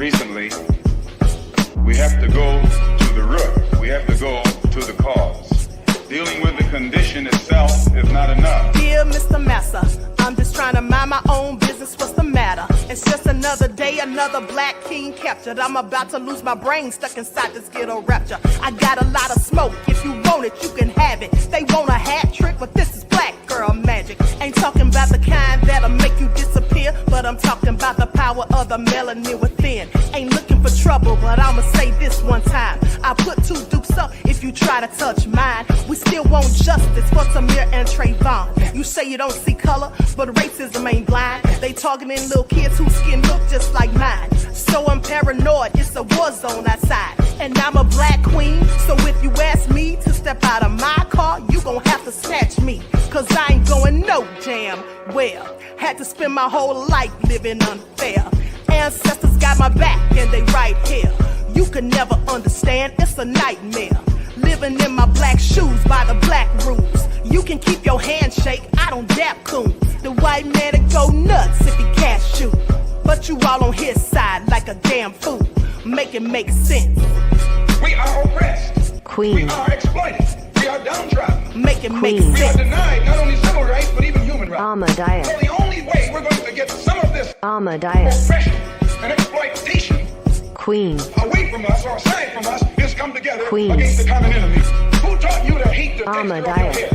recently, we have to go to the root. We have to go to the cause. Dealing with the condition itself is not enough. Dear Mr. Massa, I'm just trying to mind my own business. What's the matter? It's just another day, another black king captured. I'm about to lose my brain, stuck inside this ghetto rapture. I got a lot of smoke. If you want it, you can have it. They want a hat trick, but this is black girl magic. Ain't talking about the kind that'll make you disappear, but I'm talking about the power of the melanin within. Ain't looking for trouble, but I'ma say this one time. I put two dukes up if you try to touch mine. We still want justice for Tamir and Trayvon. You say you don't see color, but racism ain't blind. They targeting little kids whose skin look just like mine. So I'm paranoid, it's a war zone outside. And I'm a black queen, so if you ask me to step out of my car, you gon' have to snatch me. Cause I ain't going no damn well. Had to spend my whole life living unfair. Ancestors got my back and they right here. You can never understand, it's a nightmare. Living in my black shoes by the black rules. You can keep your handshake, I don't dap coon. The white man to go nuts if he cash you. But you all on his side like a damn fool. Make it make sense. We are oppressed. Queen. We are exploited. We are downtrodden. Make it make Queen. We are sense. denied not only civil rights, but even human rights. Ahmadiyyah. So the only way we're going to get some of this Ahmadiyyah. oppression and exploitation Queen. away from us or aside from us is come together Queen. against the common enemy. Who taught you to hate the texture of your Ahmadiyyah. hair?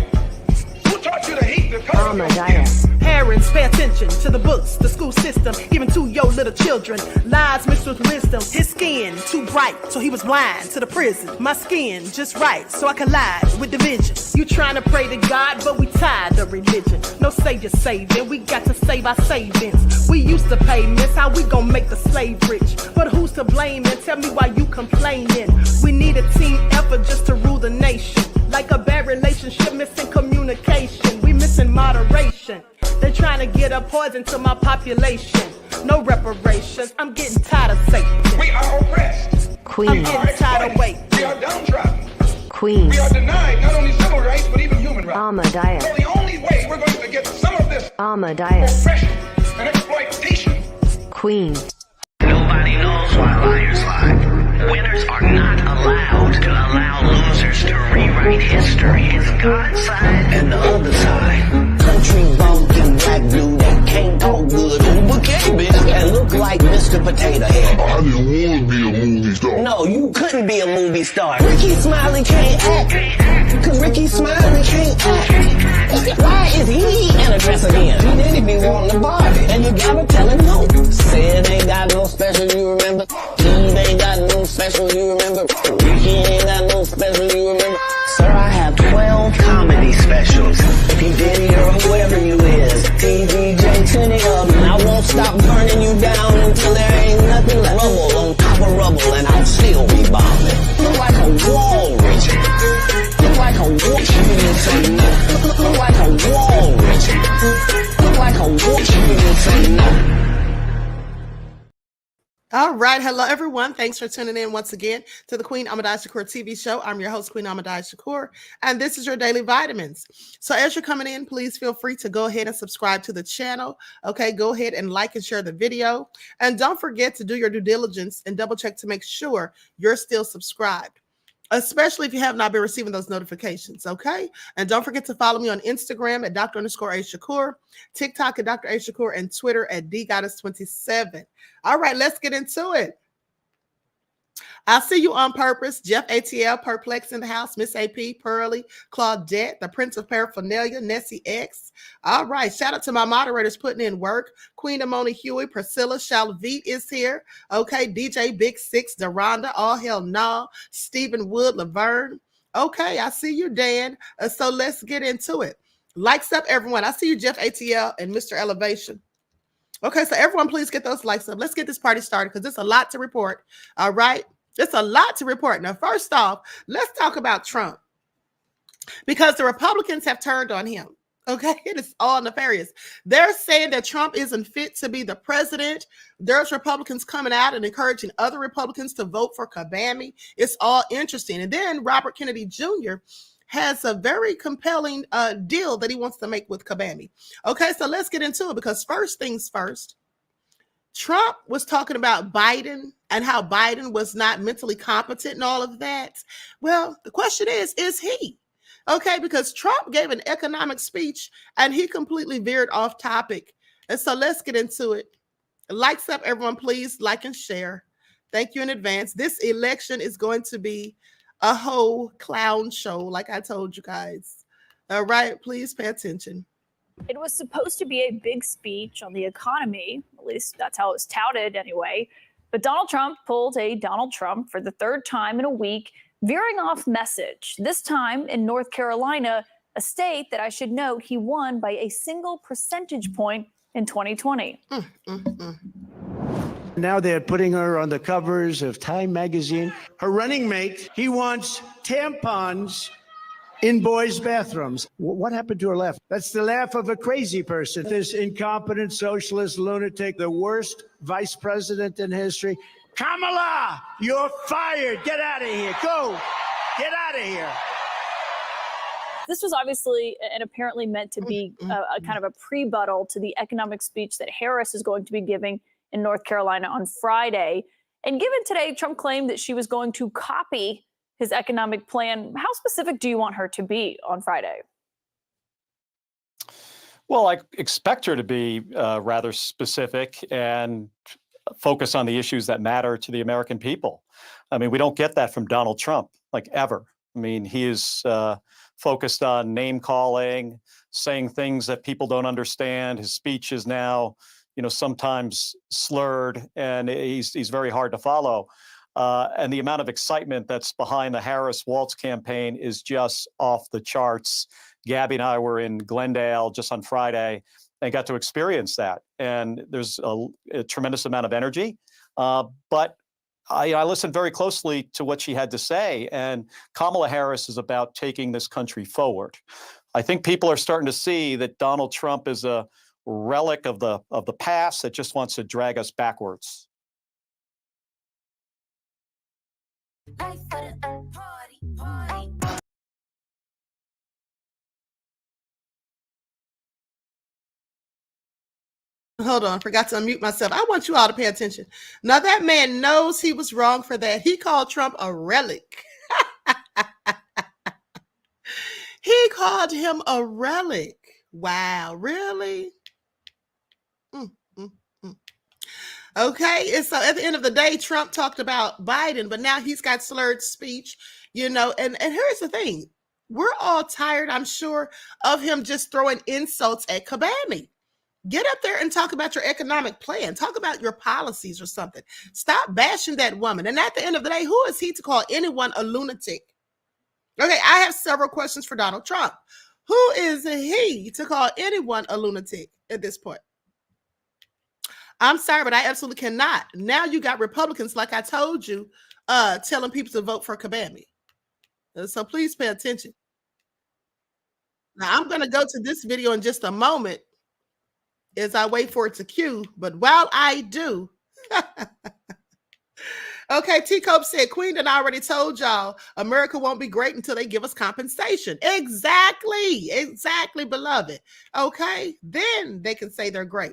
Who taught you to hate the color of your skin? Ahmadiyyah. Parents, pay attention to the books, the school system, even to your little children. Lies mixed with wisdom. His skin too bright, so he was blind to the prison. My skin just right, so I collide with division. You trying to pray to God, but we tired of religion. No savior saving, we got to save our savings. We used to pay miss, how we gon' make the slave rich? But who's to blame, and tell me why you complaining? We need a team effort just to rule the nation. Like a bad relationship, missing communication. We missing moderation. They're trying to get a poison to my population. No reparations. I'm getting tired of Satan. We are oppressed. I'm Queen. getting tired of waiting. We are downtrodden. Queen. We are denied not only civil rights, but even human rights. Ahmadiyyah. So the only way we're going to get some of this Ahmadiyyah. oppression and exploitation. Queen. Nobody knows why liars lie. Winners are not allowed to allow losers to rewrite history. It's God's side and the other side. Country bumpkin black dude that can't talk good, Uber bitch, and look like Mr. Potato Head. I didn't want to be a movie star. No, you couldn't be a movie star. Ricky Smiley can't act, cause Ricky Smiley can't act. Why is he in a dress again? He didn't be wanting to Barbie, and you gotta tell him no. Sid ain't got no special, you remember? Steve ain't got no special, you remember? Ricky ain't got no special, you remember? Sir, I have 12 comedy specials. P. Diddy or whoever you is, TDJ, 20 of them. I won't stop burning you down until there ain't nothing left. Rubble on top of rubble, and I'll still be bombing. Look like a wall, Richie. Look like a wall. You didn't say no. Look like a wall, Richie. Look like a wall. You didn't say no. All right. Hello, everyone. Thanks for tuning in once again to the Queen Ahmadiyyah Shakur TV show. I'm your host, Queen Ahmadiyyah Shakur, and this is your daily vitamins. So as you're coming in, please feel free to go ahead and subscribe to the channel. Okay, go ahead and like and share the video. And don't forget to do your due diligence and double check to make sure you're still subscribed, especially if you have not been receiving those notifications, okay? And don't forget to follow me on Instagram at Dr._A_Shakur, TikTok at Dr. A Shakur, and Twitter at DGoddess27. All right, let's get into it. I see you on purpose. Jeff ATL, Perplex in the house, Miss AP, Pearly, Claudette, the Prince of Paraphernalia, Nessie X. All right, shout out to my moderators putting in work. Queen Amoni Huey, Priscilla, Shalvit is here. Okay, DJ Big Six, Deronda, All Hell Nah, Stephen Wood, Laverne. Okay, I see you, Dan. So let's get into it. Likes up, everyone. I see you, Jeff ATL and Mr. Elevation. Okay, so everyone, please get those likes up. Let's get this party started because there's a lot to report. All right, it's a lot to report. Now, first off, let's talk about Trump because the Republicans have turned on him. Okay, it is all nefarious. They're saying that Trump isn't fit to be the president. There's Republicans coming out and encouraging other Republicans to vote for Kapernick. It's all interesting. And then Robert Kennedy Jr. has a very compelling deal that he wants to make with Kapernick. Okay, so let's get into it because first things first, Trump was talking about Biden and how Biden was not mentally competent and all of that. Well, the question is he? Okay, because Trump gave an economic speech and he completely veered off topic. And so let's get into it. Likes up, everyone, please like and share. Thank you in advance. This election is going to be a whole clown show, like I told you guys. All right, please pay attention. It was supposed to be a big speech on the economy. At least that's how it was touted anyway. But Donald Trump pulled a Donald Trump for the third time in a week, veering off message. This time in North Carolina, a state that I should note he won by a single percentage point in 2020. Now they're putting her on the covers of Time magazine. Her running mate, he wants tampons in boys' bathrooms. What happened to her laugh? That's the laugh of a crazy person. This incompetent socialist lunatic, the worst vice president in history. Kamala, you're fired. Get out of here. Go. Get out of here. This was obviously and apparently meant to be a kind of a pre-buttal to the economic speech that Harris is going to be giving in North Carolina on Friday. And given today, Trump claimed that she was going to copy his economic plan. How specific do you want her to be on Friday? Well, I expect her to be rather specific and focus on the issues that matter to the American people. I mean, we don't get that from Donald Trump, like ever. I mean, he is focused on name calling, saying things that people don't understand. His speech is now, sometimes slurred, and he's very hard to follow. And the amount of excitement that's behind the Harris-Walz campaign is just off the charts. Gabby and I were in Glendale just on Friday and got to experience that. And there's a tremendous amount of energy. But I listened very closely to what she had to say. And Kamala Harris is about taking this country forward. I think people are starting to see that Donald Trump is a relic of the past that just wants to drag us backwards. Hold on, forgot to unmute myself. I want you all to pay attention. Now that man knows he was wrong for that. He called Trump a relic. He called him a relic. Wow, really? Okay, and so at the end of the day, Trump talked about Biden, but now he's got slurred speech, and here's the thing. We're all tired, I'm sure, of him just throwing insults at Kapernick. Get up there and talk about your economic plan. Talk about your policies or something. Stop bashing that woman. And at the end of the day, who is he to call anyone a lunatic? Okay, I have several questions for Donald Trump. Who is he to call anyone a lunatic at this point? I'm sorry, but I absolutely cannot. Now you got Republicans, like I told you, telling people to vote for Kapernick. So please pay attention. Now I'm going to go to this video in just a moment as I wait for it to cue. But while I do, okay, T-Cope said, Queen and I already told y'all America won't be great until they give us compensation. Exactly, beloved. Okay, then they can say they're great.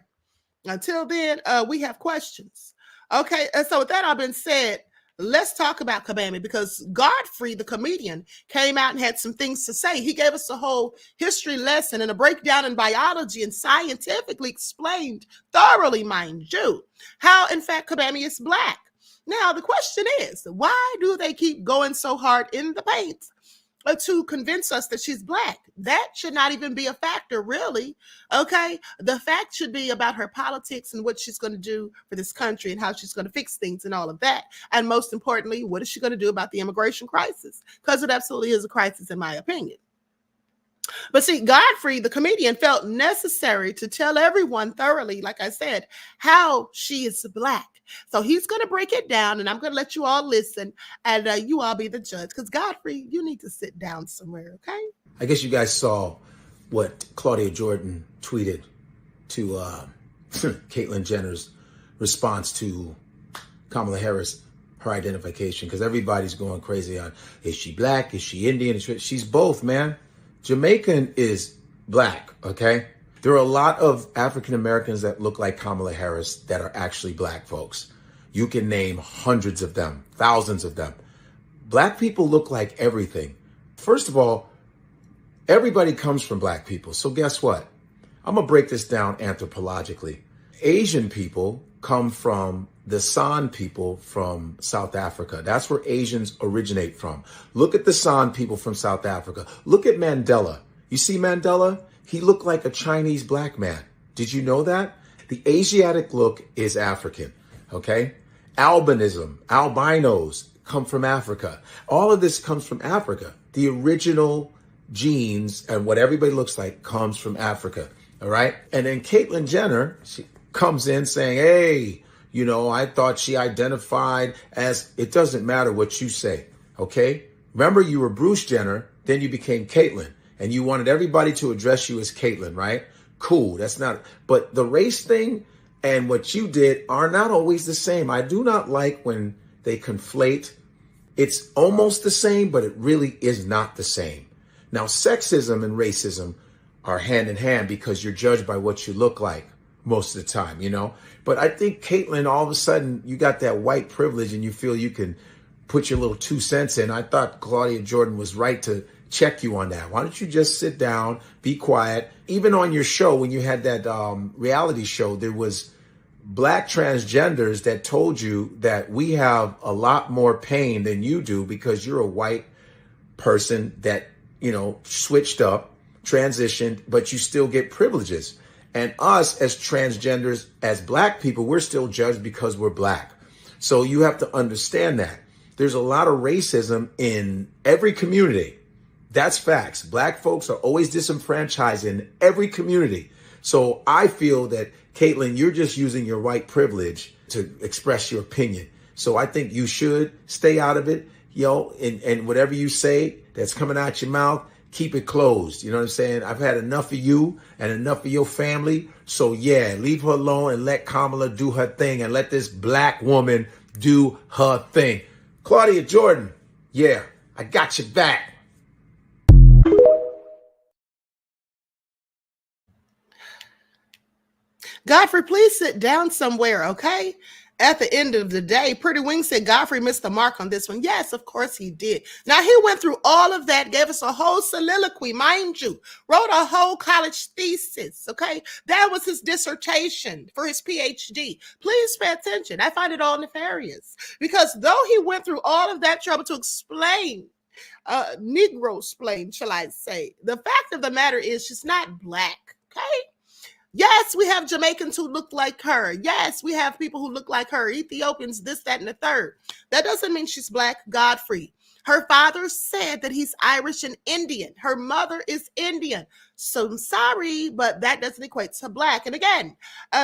Until then, we have questions. Okay, and so with that all been said, let's talk about Kapernick, because Godfrey, the comedian, came out and had some things to say. He gave us a whole history lesson and a breakdown in biology and scientifically explained thoroughly, mind you, how, in fact, Kapernick is Black. Now, the question is, why do they keep going so hard in the paint to convince us that she's Black? That should not even be a factor, really. Okay, the fact should be about her politics and what she's going to do for this country and how she's going to fix things and all of that. And most importantly, what is she going to do about the immigration crisis? Because it absolutely is a crisis, in my opinion. But see, Godfrey, the comedian, felt necessary to tell everyone thoroughly, like I said, how she is Black. So he's going to break it down, and I'm going to let you all listen, and you all be the judge. Because Godfrey, you need to sit down somewhere, okay? I guess you guys saw what Claudia Jordan tweeted to Caitlyn Jenner's response to Kamala Harris, her identification, because everybody's going crazy on, is she Black? Is she Indian? She's both, man. Jamaican is Black, okay? There are a lot of African Americans that look like Kamala Harris that are actually black folks. You can name hundreds of them, thousands of them. Black people look like everything. First of all, everybody comes from black people. So guess what? I'm going to break this down anthropologically. Asian people come from the San people from South Africa. That's where Asians originate from. Look at the San people from South Africa. Look at Mandela. You see Mandela? He looked like a Chinese black man. Did you know that? The Asiatic look is African, okay? Albinos come from Africa. All of this comes from Africa. The original genes and what everybody looks like comes from Africa, all right? And then Caitlyn Jenner, she comes in saying, hey, you know, I thought she identified as, it doesn't matter what you say, okay? Remember, you were Bruce Jenner, then you became Caitlyn, and you wanted everybody to address you as Caitlyn, right? Cool, that's not, but the race thing and what you did are not always the same. I do not like when they conflate. It's almost the same, but it really is not the same. Now, sexism and racism are hand in hand because you're judged by what you look like most of the time, you know? But I think Caitlyn, all of a sudden, you got that white privilege and you feel you can put your little 2 cents in. I thought Claudia Jordan was right to check you on that. Why don't you just sit down, be quiet? Even on your show, when you had that reality show, there was black transgenders that told you that we have a lot more pain than you do because you're a white person that, you know, switched up, transitioned, but you still get privileges. And us as transgenders, as black people, we're still judged because we're black. So you have to understand that. There's a lot of racism in every community. That's facts. Black folks are always disenfranchised in every community. So I feel that, Caitlyn, you're just using your white privilege to express your opinion. So I think you should stay out of it, and whatever you say that's coming out your mouth, keep it closed. You know what I'm saying? I've had enough of you and enough of your family. So yeah, leave her alone and let Kamala do her thing and let this black woman do her thing. Claudia Jordan, yeah, I got your back. Godfrey, please sit down somewhere, okay? At the end of the day, Pretty Wing said Godfrey missed the mark on this one. Yes, of course he did. Now, he went through all of that, gave us a whole soliloquy, mind you, wrote a whole college thesis, okay? That was his dissertation for his PhD. Please pay attention. I find it all nefarious because though he went through all of that trouble to explain, Negro-splain, shall I say, the fact of the matter is she's not black, okay? Yes, we have Jamaicans who look like her. Yes, we have people who look like her. Ethiopians, this, that, and the third. That doesn't mean she's black. Godfrey. Her father said that he's Irish and Indian. Her mother is Indian. So I'm sorry, but that doesn't equate to black. And again,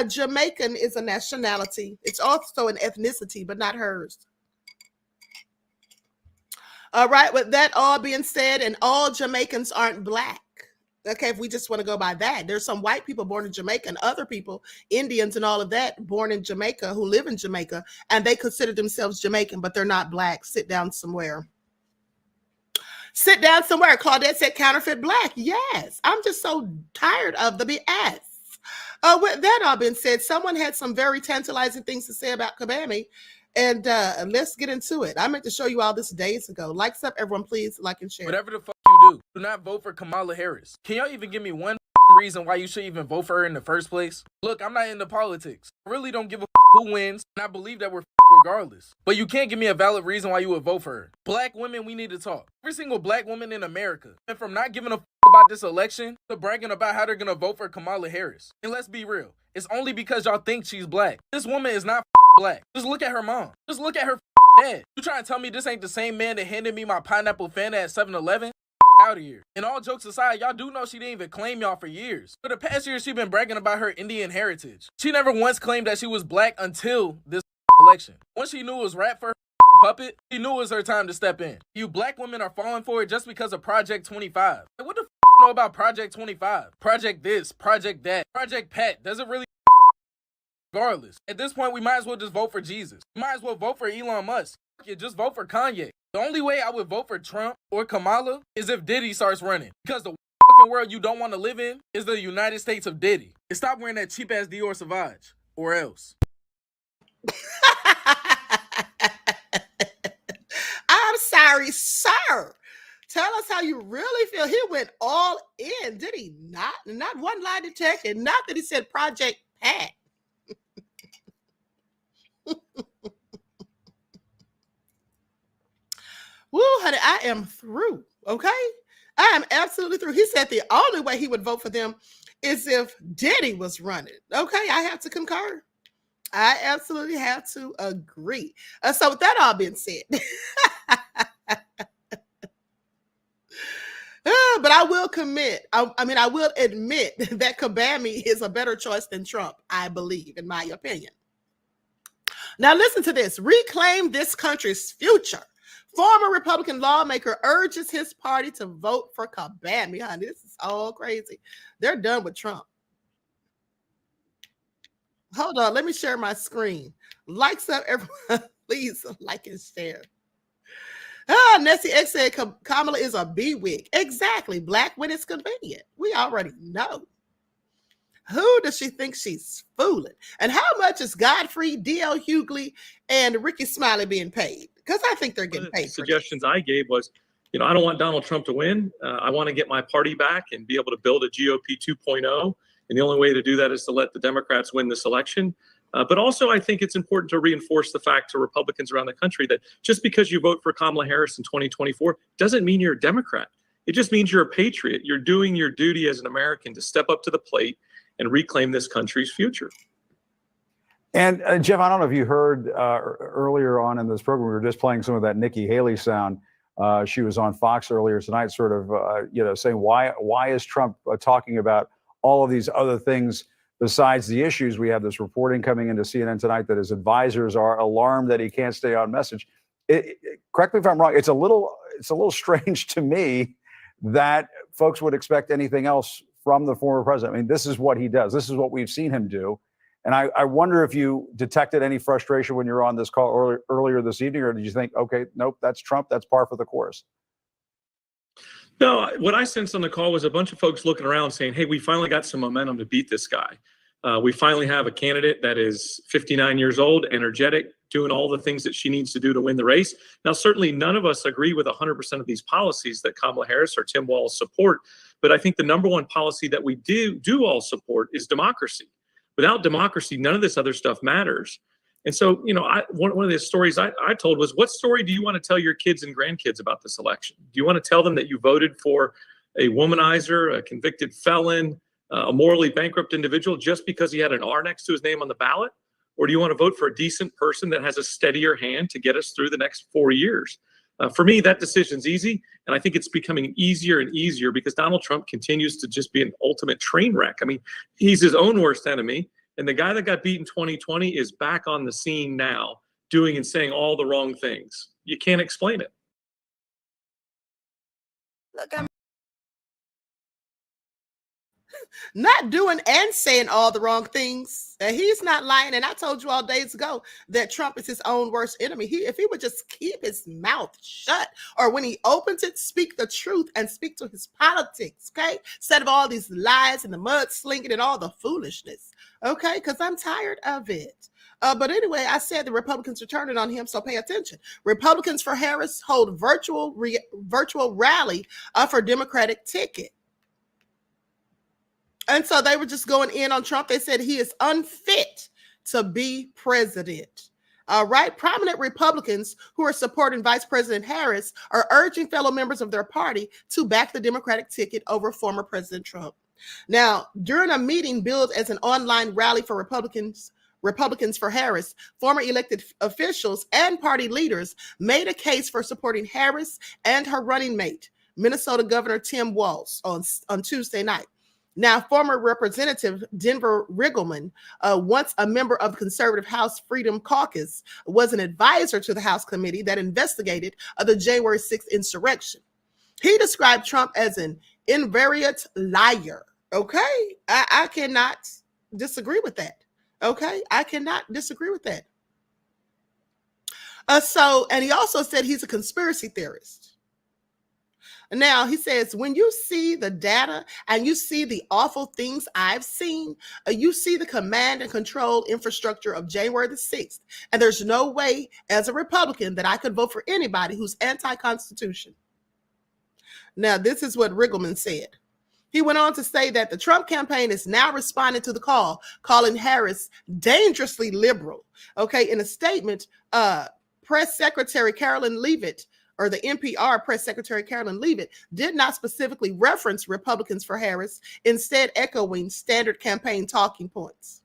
Jamaican is a nationality. It's also an ethnicity, but not hers. All right, with that all being said, and all Jamaicans aren't black. Okay, if we just want to go by that, there's some white people born in Jamaica and other people, Indians and all of that, born in Jamaica who live in Jamaica, and they consider themselves Jamaican, but they're not black. Sit down somewhere. Sit down somewhere. Claudette said counterfeit black. Yes, I'm just so tired of the BS. With that all being said, someone had some very tantalizing things to say about Kapernick, and let's get into it. I meant to show you all this days ago. Likes up, everyone, please like and share. Whatever the fuck you do not vote for Kamala Harris. Can y'all even give me one reason why you should even vote for her in the first place? Look, I'm not into politics. I really don't give a who wins, and I believe that we're regardless. But you can't give me a valid reason why you would vote for her. Black women, we need to talk. Every single black woman in America. And from not giving a about this election to bragging about how they're gonna vote for Kamala Harris. And let's be real, it's only because y'all think she's black. This woman is not black. Just look at her mom. Just look at her dad. You trying to tell me this ain't the same man that handed me my pineapple Fanta at 7-Eleven? Out of here. And all jokes aside, y'all do know she didn't even claim y'all for years. For the past year, she been bragging about her Indian heritage. She never once claimed that she was black until this election. Once she knew it was rap for her puppet, she knew it was her time to step in. You black women are falling for it just because of Project 25. Like, what the know about Project 25? Project this, Project that, Project Pat. Does it really? Regardless, at this point, we might as well just vote for Jesus. We might as well vote for Elon Musk. You just vote for Kanye. The only way I would vote for Trump or Kamala is if Diddy starts running. Because the fucking world you don't want to live in is the United States of Diddy. And stop wearing that cheap ass Dior Sauvage, or else. I'm sorry, sir. Tell us how you really feel. He went all in, did he not? Not one lie detected. Not that he said Project Pat. Woo, honey, I am through. Okay, I am absolutely through. He said the only way he would vote for them is if Diddy was running. Okay, I have to concur. I absolutely have to agree. So with that all being said, but I will I will admit that Kabami is a better choice than Trump, I believe, in my opinion. Now listen to this. Reclaim this country's future. Former Republican lawmaker urges his party to vote for Kabami. Honey, this is all crazy. They're done with Trump. Hold on, let me share my screen. Likes up, everyone. Please like and share. Nessie X said Kamala is a B-wig. Exactly. Black when it's convenient. We already know. Who does she think she's fooling? And how much is Godfrey, D.L. Hughley, and Ricky Smiley being paid? Because I think they're getting paid. Suggestions I gave was, I don't want Donald Trump to win. I want to get my party back and be able to build a GOP 2.0. And the only way to do that is to let the Democrats win this election. But also, I think it's important to reinforce the fact to Republicans around the country that just because you vote for Kamala Harris in 2024 doesn't mean you're a Democrat. It just means you're a patriot. You're doing your duty as an American to step up to the plate and reclaim this country's future. And Jeff, I don't know if you heard earlier on in this program, we were just playing some of that Nikki Haley sound. She was on Fox earlier tonight, sort of, saying why is Trump talking about all of these other things besides the issues? We have this reporting coming into CNN tonight that his advisors are alarmed that he can't stay on message. Correct me if I'm wrong. It's a little strange to me that folks would expect anything else from the former president. I mean, this is what he does. This is what we've seen him do. And I wonder if you detected any frustration when you were on this call earlier this evening, or did you think, okay, nope, that's Trump, that's par for the course? No, what I sensed on the call was a bunch of folks looking around saying, hey, we finally got some momentum to beat this guy. We finally have a candidate that is 59 years old, energetic, doing all the things that she needs to do to win the race. Now, certainly none of us agree with 100% of these policies that Kamala Harris or Tim Walz support. But I think the number one policy that we do all support is democracy. Without democracy, none of this other stuff matters. And so, one of the stories I told was, what story do you want to tell your kids and grandkids about this election? Do you want to tell them that you voted for a womanizer, a convicted felon, a morally bankrupt individual just because he had an R next to his name on the ballot? Or do you want to vote for a decent person that has a steadier hand to get us through the next 4 years? For me, that decision's easy. And I think it's becoming easier and easier because Donald Trump continues to just be an ultimate train wreck. I mean, he's his own worst enemy. And the guy that got beat in 2020 is back on the scene now, doing and saying all the wrong things. You can't explain it. Look, I'm not doing and saying all the wrong things. He's not lying. And I told you all days ago that Trump is his own worst enemy. If he would just keep his mouth shut, or when he opens it, speak the truth and speak to his politics, okay? Instead of all these lies and the mudslinging and all the foolishness, okay? Because I'm tired of it. But anyway, I said the Republicans are turning on him, so pay attention. Republicans for Harris hold virtual rally for Democratic ticket. And so they were just going in on Trump. They said he is unfit to be president. All right. Prominent Republicans who are supporting Vice President Harris are urging fellow members of their party to back the Democratic ticket over former President Trump. Now, during a meeting billed as an online rally for Republicans for Harris, former elected officials and party leaders made a case for supporting Harris and her running mate, Minnesota Governor Tim Walz, on Tuesday night. Now, former Representative Denver Riggleman, once a member of the Conservative House Freedom Caucus, was an advisor to the House committee that investigated the January 6th insurrection. He described Trump as an invariant liar. Okay, I cannot disagree with that. Okay, I cannot disagree with that. And he also said he's a conspiracy theorist. Now, he says, when you see the data and you see the awful things I've seen, you see the command and control infrastructure of January the 6th, and there's no way as a Republican that I could vote for anybody who's anti-Constitution. Now, this is what Riggleman said. He went on to say that the Trump campaign is now responding to the call, calling Harris dangerously liberal. Okay, in a statement, Press Secretary Carolyn Leavitt, or the NPR Press Secretary Carolyn Leavitt, did not specifically reference Republicans for Harris, instead echoing standard campaign talking points,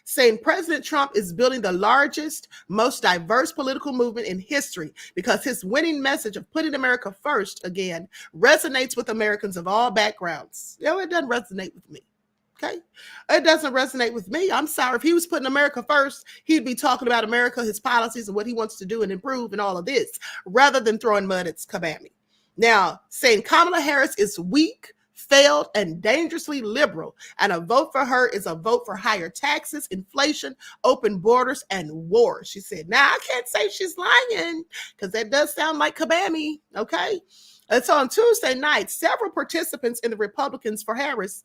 saying President Trump is building the largest, most diverse political movement in history because his winning message of putting America first again resonates with Americans of all backgrounds. It doesn't resonate with me. Okay. It doesn't resonate with me. I'm sorry. If he was putting America first, he'd be talking about America, his policies, and what he wants to do and improve and all of this, rather than throwing mud at Kapernick. Now, saying Kamala Harris is weak, failed, and dangerously liberal, and a vote for her is a vote for higher taxes, inflation, open borders, and war, she said. Now, I can't say she's lying, because that does sound like Kapernick, okay? And so on Tuesday night, several participants in the Republicans for Harris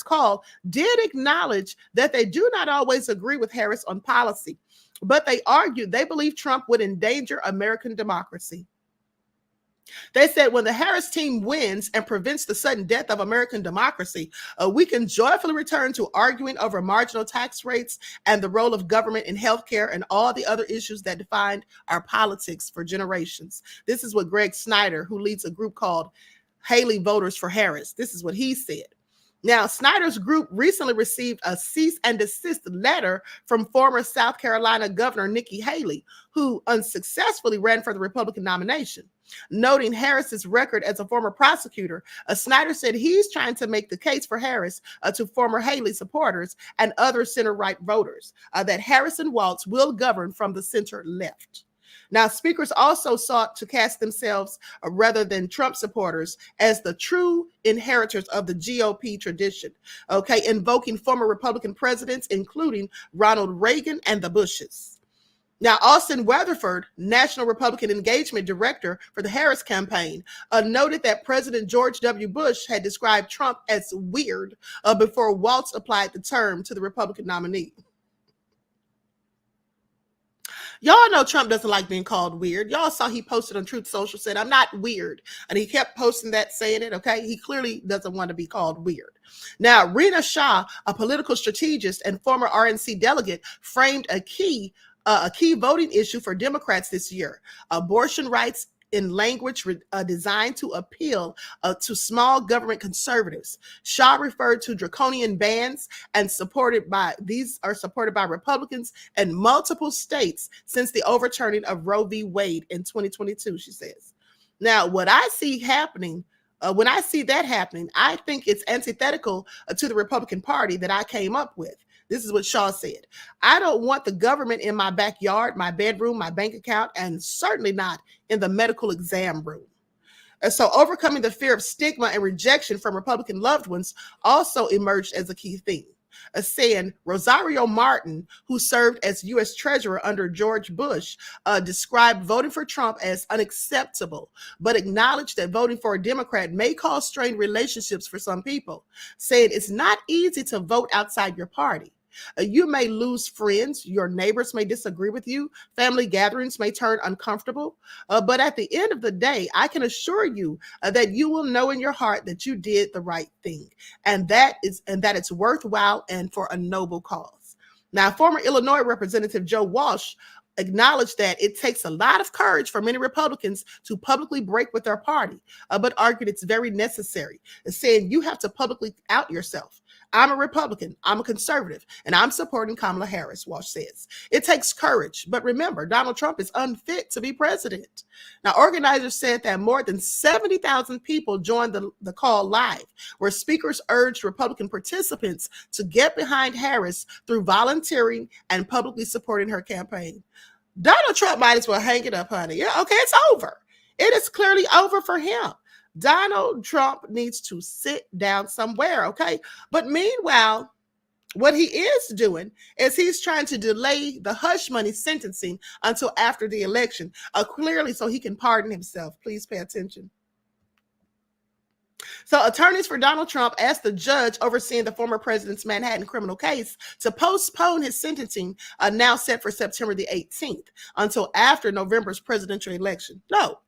call did acknowledge that they do not always agree with Harris on policy, but they argued they believe Trump would endanger American democracy. They said when the Harris team wins and prevents the sudden death of American democracy, we can joyfully return to arguing over marginal tax rates and the role of government in healthcare and all the other issues that defined our politics for generations. This is what Greg Snyder, who leads a group called Haley Voters for Harris, this is what he said. Now, Snyder's group recently received a cease and desist letter from former South Carolina Governor Nikki Haley, who unsuccessfully ran for the Republican nomination. Noting Harris's record as a former prosecutor, Snyder said he's trying to make the case for Harris to former Haley supporters and other center-right voters that Harris and Walz will govern from the center-left. Now, speakers also sought to cast themselves, rather than Trump supporters, as the true inheritors of the GOP tradition, okay, invoking former Republican presidents, including Ronald Reagan and the Bushes. Now, Austin Weatherford, National Republican Engagement Director for the Harris campaign, noted that President George W. Bush had described Trump as weird before Walz applied the term to the Republican nominee. Y'all know Trump doesn't like being called weird. Y'all saw he posted on Truth Social, said, I'm not weird. And he kept posting that, saying it, okay? He clearly doesn't want to be called weird. Now, Rina Shah, a political strategist and former RNC delegate, framed a key voting issue for Democrats this year: abortion rights in language designed to appeal to small government conservatives. Shah referred to draconian bans and these are supported by Republicans in multiple states since the overturning of Roe v. Wade in 2022, she says. Now, what I see happening, when I see that happening, I think it's antithetical to the Republican Party that I came up with. This is what Shaw said. I don't want the government in my backyard, my bedroom, my bank account, and certainly not in the medical exam room. And so overcoming the fear of stigma and rejection from Republican loved ones also emerged as a key theme. Saying Rosario Martin, who served as U.S. Treasurer under George Bush, described voting for Trump as unacceptable, but acknowledged that voting for a Democrat may cause strained relationships for some people, saying it's not easy to vote outside your party. You may lose friends, your neighbors may disagree with you, family gatherings may turn uncomfortable, but at the end of the day, I can assure you that you will know in your heart that you did the right thing, and that it's worthwhile and for a noble cause. Now, former Illinois Representative Joe Walsh acknowledged that it takes a lot of courage for many Republicans to publicly break with their party, but argued it's very necessary, saying you have to publicly out yourself. I'm a Republican, I'm a conservative, and I'm supporting Kamala Harris, Walsh says. It takes courage, but remember, Donald Trump is unfit to be president. Now, organizers said that more than 70,000 people joined the call live, where speakers urged Republican participants to get behind Harris through volunteering and publicly supporting her campaign. Donald Trump might as well hang it up, honey. Yeah, okay, it's over. It is clearly over for him. Donald Trump needs to sit down somewhere, okay? But meanwhile, What he is doing is he's trying to delay the hush money sentencing until after the election, clearly so he can pardon himself. Please pay attention. So attorneys for Donald Trump asked the judge overseeing the former president's Manhattan criminal case to postpone his sentencing, now set for September the 18th, until after November's presidential election. No,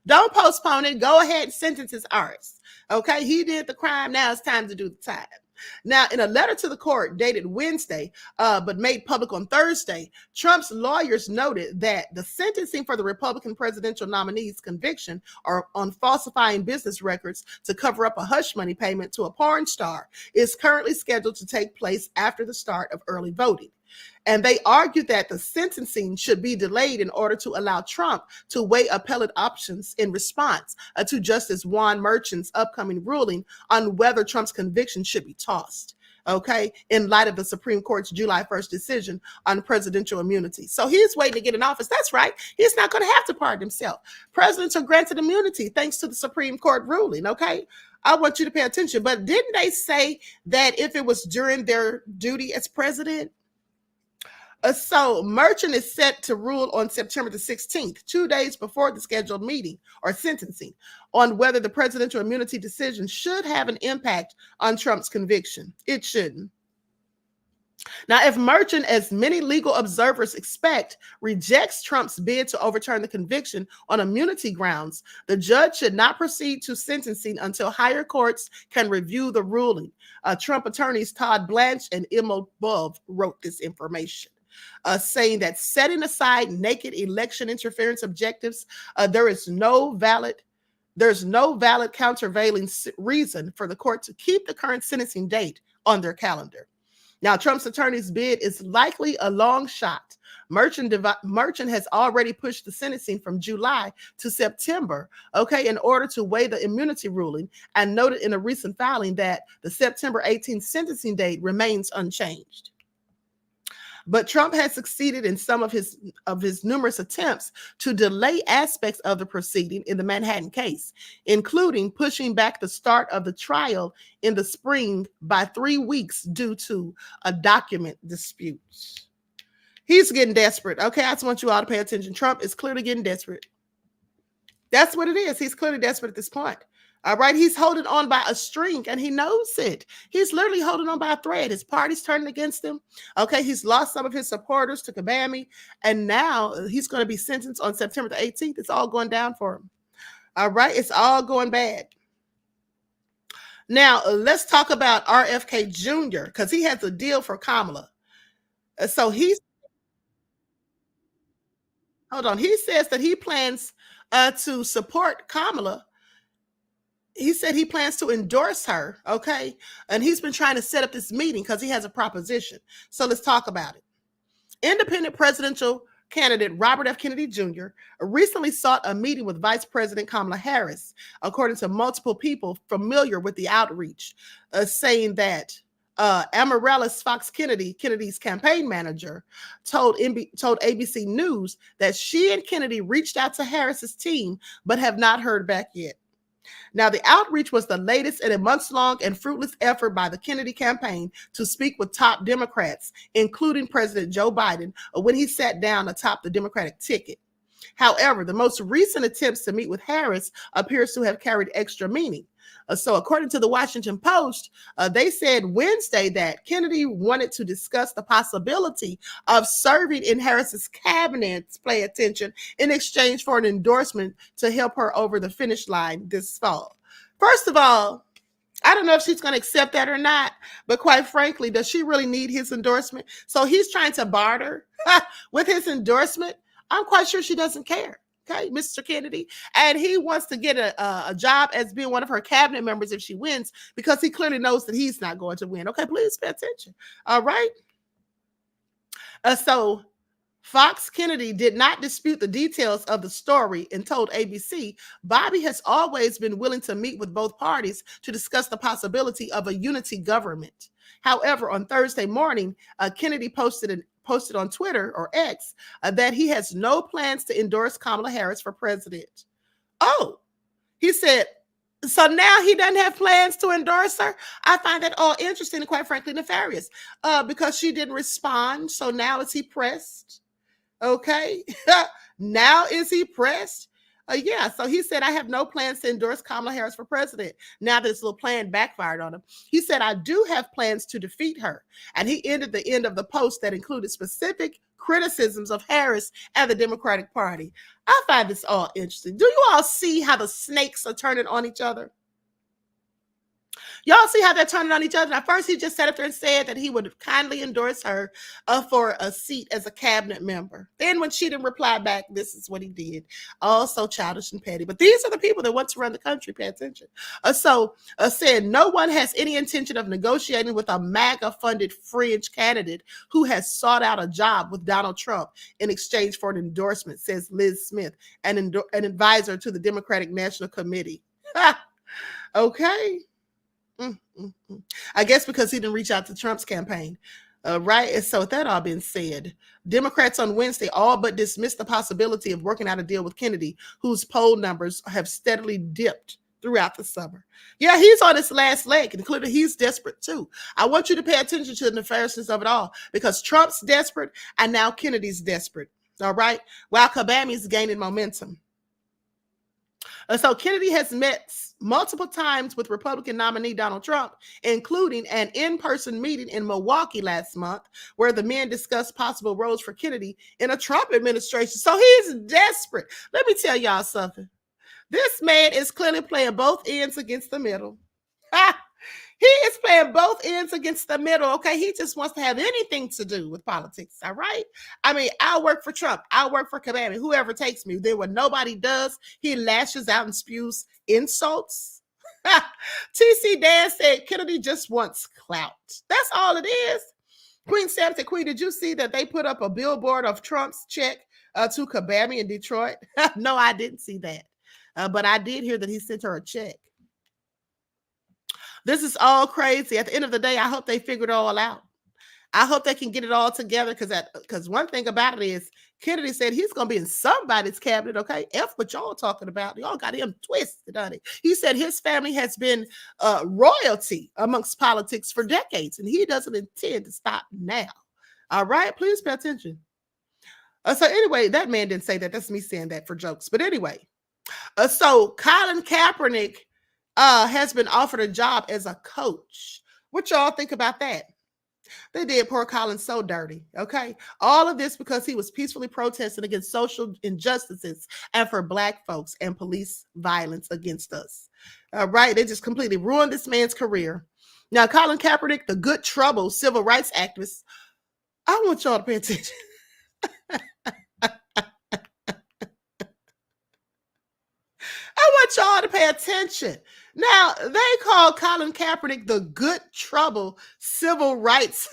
don't postpone it. Go ahead and sentence his arse. Okay, he did the crime. Now it's time to do the time. Now, in a letter to the court dated Wednesday, but made public on Thursday, Trump's lawyers noted that the sentencing for the Republican presidential nominee's conviction on falsifying business records to cover up a hush money payment to a porn star is currently scheduled to take place after the start of early voting. And they argued that the sentencing should be delayed in order to allow Trump to weigh appellate options in response to Justice Juan Merchan's upcoming ruling on whether Trump's conviction should be tossed, okay, in light of the Supreme Court's July 1st decision on presidential immunity. So he's waiting to get in office. That's right. He's not going to have to pardon himself. Presidents are granted immunity thanks to the Supreme Court ruling, okay? I want you to pay attention. But didn't they say that if it was during their duty as president? So Merchan is set to rule on September the 16th, 2 days before the scheduled meeting or sentencing, on whether the presidential immunity decision should have an impact on Trump's conviction. It shouldn't. Now, if Merchan, as many legal observers expect, rejects Trump's bid to overturn the conviction on immunity grounds, the judge should not proceed to sentencing until higher courts can review the ruling. Trump attorneys Todd Blanche and Emma Bove wrote this information. Saying that setting aside naked election interference objectives, there's no valid countervailing reason for the court to keep the current sentencing date on their calendar. Now, Trump's attorney's bid is likely a long shot. Merchan has already pushed the sentencing from July to September, okay, in order to weigh the immunity ruling, and noted in a recent filing that the September 18th sentencing date remains unchanged. But Trump has succeeded in some of his numerous attempts to delay aspects of the proceeding in the Manhattan case, including pushing back the start of the trial in the spring by 3 weeks due to a document dispute. He's getting desperate. Okay, I just want you all to pay attention. Trump is clearly getting desperate. That's what it is. He's clearly desperate at this point. All right, he's holding on by a string, and he knows it. He's literally holding on by a thread. His party's turning against him. Okay, he's lost some of his supporters to Kabami, and now he's going to be sentenced on September the 18th. It's all going down for him. All right, it's all going bad. Now, let's talk about RFK Jr., because he has a deal for Kamala. So he says that he plans to support Kamala. He said he plans to endorse her, okay? And he's been trying to set up this meeting because he has a proposition. So let's talk about it. Independent presidential candidate Robert F. Kennedy Jr. recently sought a meeting with Vice President Kamala Harris, according to multiple people familiar with the outreach, saying that Amaryllis Fox Kennedy's campaign manager, told ABC News that she and Kennedy reached out to Harris's team, but have not heard back yet. Now, the outreach was the latest in a months-long and fruitless effort by the Kennedy campaign to speak with top Democrats, including President Joe Biden, when he sat down atop the Democratic ticket. However, the most recent attempts to meet with Harris appears to have carried extra meaning. So according to the Washington Post, they said Wednesday that Kennedy wanted to discuss the possibility of serving in Harris's cabinet, pay attention, in exchange for an endorsement to help her over the finish line this fall. First of all, I don't know if she's going to accept that or not, but quite frankly, does she really need his endorsement? So he's trying to barter with his endorsement. I'm quite sure she doesn't care. Okay, Mr. Kennedy. And he wants to get a job as being one of her cabinet members if she wins, because he clearly knows that he's not going to win. Okay, please pay attention. All right. So Fox Kennedy did not dispute the details of the story and told ABC, Bobby has always been willing to meet with both parties to discuss the possibility of a unity government. However, on Thursday morning, Kennedy posted on Twitter or X that he has no plans to endorse Kamala Harris for president. Oh, he said, So now he doesn't have plans to endorse her. I find that all interesting and quite frankly nefarious because she didn't respond. So now is he pressed? Okay. Now is he pressed? Yeah. So he said, I have no plans to endorse Kamala Harris for president. Now this little plan backfired on him. He said, I do have plans to defeat her. And he ended the end of the post that included specific criticisms of Harris and the Democratic Party. I find this all interesting. Do you all see how the snakes are turning on each other? Y'all see how they're turning on each other? Now, first, he just sat up there and said that he would kindly endorse her for a seat as a cabinet member. Then when she didn't reply back, this is what he did. Also childish and petty. But these are the people that want to run the country. Pay attention. Said no one has any intention of negotiating with a MAGA-funded fringe candidate who has sought out a job with Donald Trump in exchange for an endorsement, says Liz Smith, an advisor to the Democratic National Committee. Okay. I guess because he didn't reach out to Trump's campaign. Right. And so with that all being said, Democrats on Wednesday all but dismissed the possibility of working out a deal with Kennedy, whose poll numbers have steadily dipped throughout the summer. Yeah, he's on his last leg, including he's desperate too. I want you to pay attention to the nefariousness of it all because Trump's desperate and now Kennedy's desperate. All right. While Kapernick's gaining momentum. So Kennedy has met multiple times with Republican nominee Donald Trump, including an in-person meeting in Milwaukee last month, where the men discussed possible roles for Kennedy in a Trump administration. So he's desperate. Let me tell y'all something. This man is clearly playing both ends against the middle. He is playing both ends against the middle, okay? He just wants to have anything to do with politics, all right? I mean, I'll work for Trump. I'll work for Kapernick, whoever takes me. Then when nobody does, he lashes out and spews insults. TC Dan said Kennedy just wants clout. That's all it is. Queen Sam said, Queen, did you see that they put up a billboard of Trump's check to Kapernick in Detroit? No, I didn't see that. But I did hear that he sent her a check. This is all crazy. At the end of the day, I hope they figure it all out. I hope they can get it all together because one thing about it is Kennedy said he's going to be in somebody's cabinet, okay? F what y'all talking about. Y'all got him twisted, honey. He said his family has been royalty amongst politics for decades, and he doesn't intend to stop now. All right? Please pay attention. So anyway, that man didn't say that. That's me saying that for jokes. But anyway, so Colin Kaepernick has been offered a job as a coach. What y'all think about that? They did poor Colin so dirty, okay? All of this because he was peacefully protesting against social injustices and for Black folks and police violence against us. All right, they just completely ruined this man's career. Now, Colin Kaepernick, the good trouble civil rights activist, I want y'all to pay attention. I want y'all to pay attention. Now, they call Colin Kaepernick the good trouble civil rights.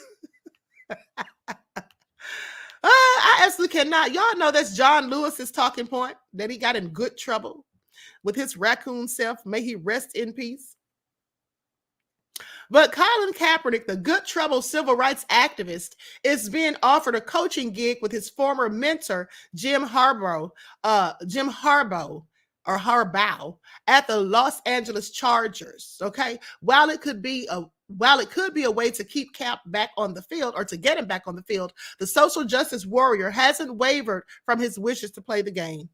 I absolutely cannot. Y'all know that's John Lewis's talking point, that he got in good trouble with his raccoon self. May he rest in peace. But Colin Kaepernick, the good trouble civil rights activist, is being offered a coaching gig with his former mentor, Jim Harbaugh, at the Los Angeles Chargers. Okay, while it could be a way to keep Cap back on the field or to get him back on the field, the social justice warrior hasn't wavered from his wishes to play the game.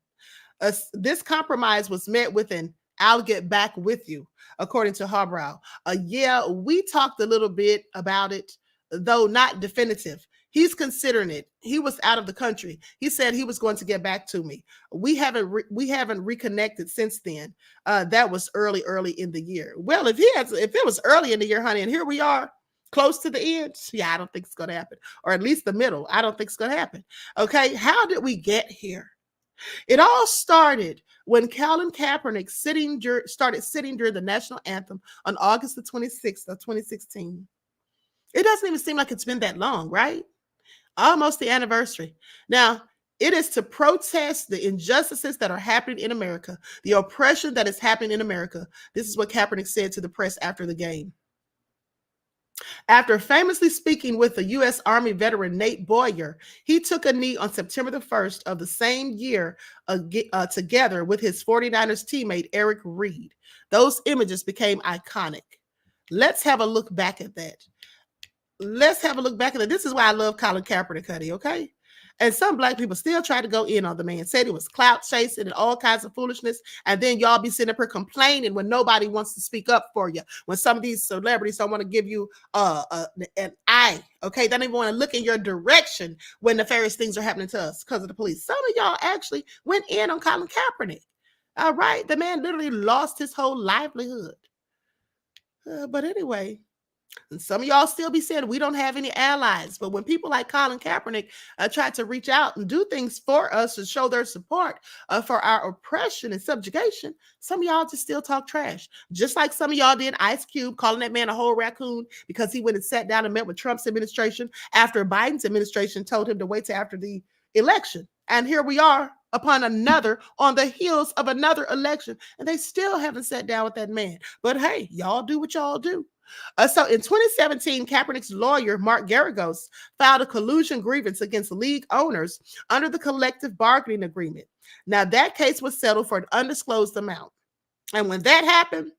This compromise was met with an "I'll get back with you," according to Harbaugh. Yeah, we talked a little bit about it, though not definitive. He's considering it. He was out of the country. He said he was going to get back to me. We haven't reconnected since then. That was early in the year. Well, if it was early in the year, honey, and here we are close to the end, yeah, I don't think it's going to happen. Or at least the middle. I don't think it's going to happen. Okay, how did we get here? It all started when Colin Kaepernick started sitting during the national anthem on August the 26th of 2016. It doesn't even seem like it's been that long, right? Almost the anniversary. Now, it is to protest the injustices that are happening in America, the oppression that is happening in America. This is what Kaepernick said to the press after the game. After famously speaking with the U.S. Army veteran Nate Boyer, he took a knee on September the 1st of the same year together with his 49ers teammate Eric Reed. Those images became iconic. Let's have a look back at that. This is why I love Colin Kaepernick, honey, okay? And some black people still try to go in on the man, said it was clout chasing and all kinds of foolishness. And then y'all be sitting up here complaining when nobody wants to speak up for you. When some of these celebrities don't want to give you an eye, okay? They don't even want to look in your direction when nefarious things are happening to us because of the police. Some of y'all actually went in on Colin Kaepernick. All right? The man literally lost his whole livelihood. But anyway, and some of y'all still be saying we don't have any allies. But when people like Colin Kaepernick try to reach out and do things for us to show their support for our oppression and subjugation, some of y'all just still talk trash. Just like some of y'all did Ice Cube, calling that man a whole raccoon because he went and sat down and met with Trump's administration after Biden's administration told him to wait till after the election. And here we are on the heels of another election. And they still haven't sat down with that man. But hey, y'all do what y'all do. So in 2017, Kaepernick's lawyer, Mark Garagos, filed a collusion grievance against league owners under the collective bargaining agreement. Now, that case was settled for an undisclosed amount. And when that happened,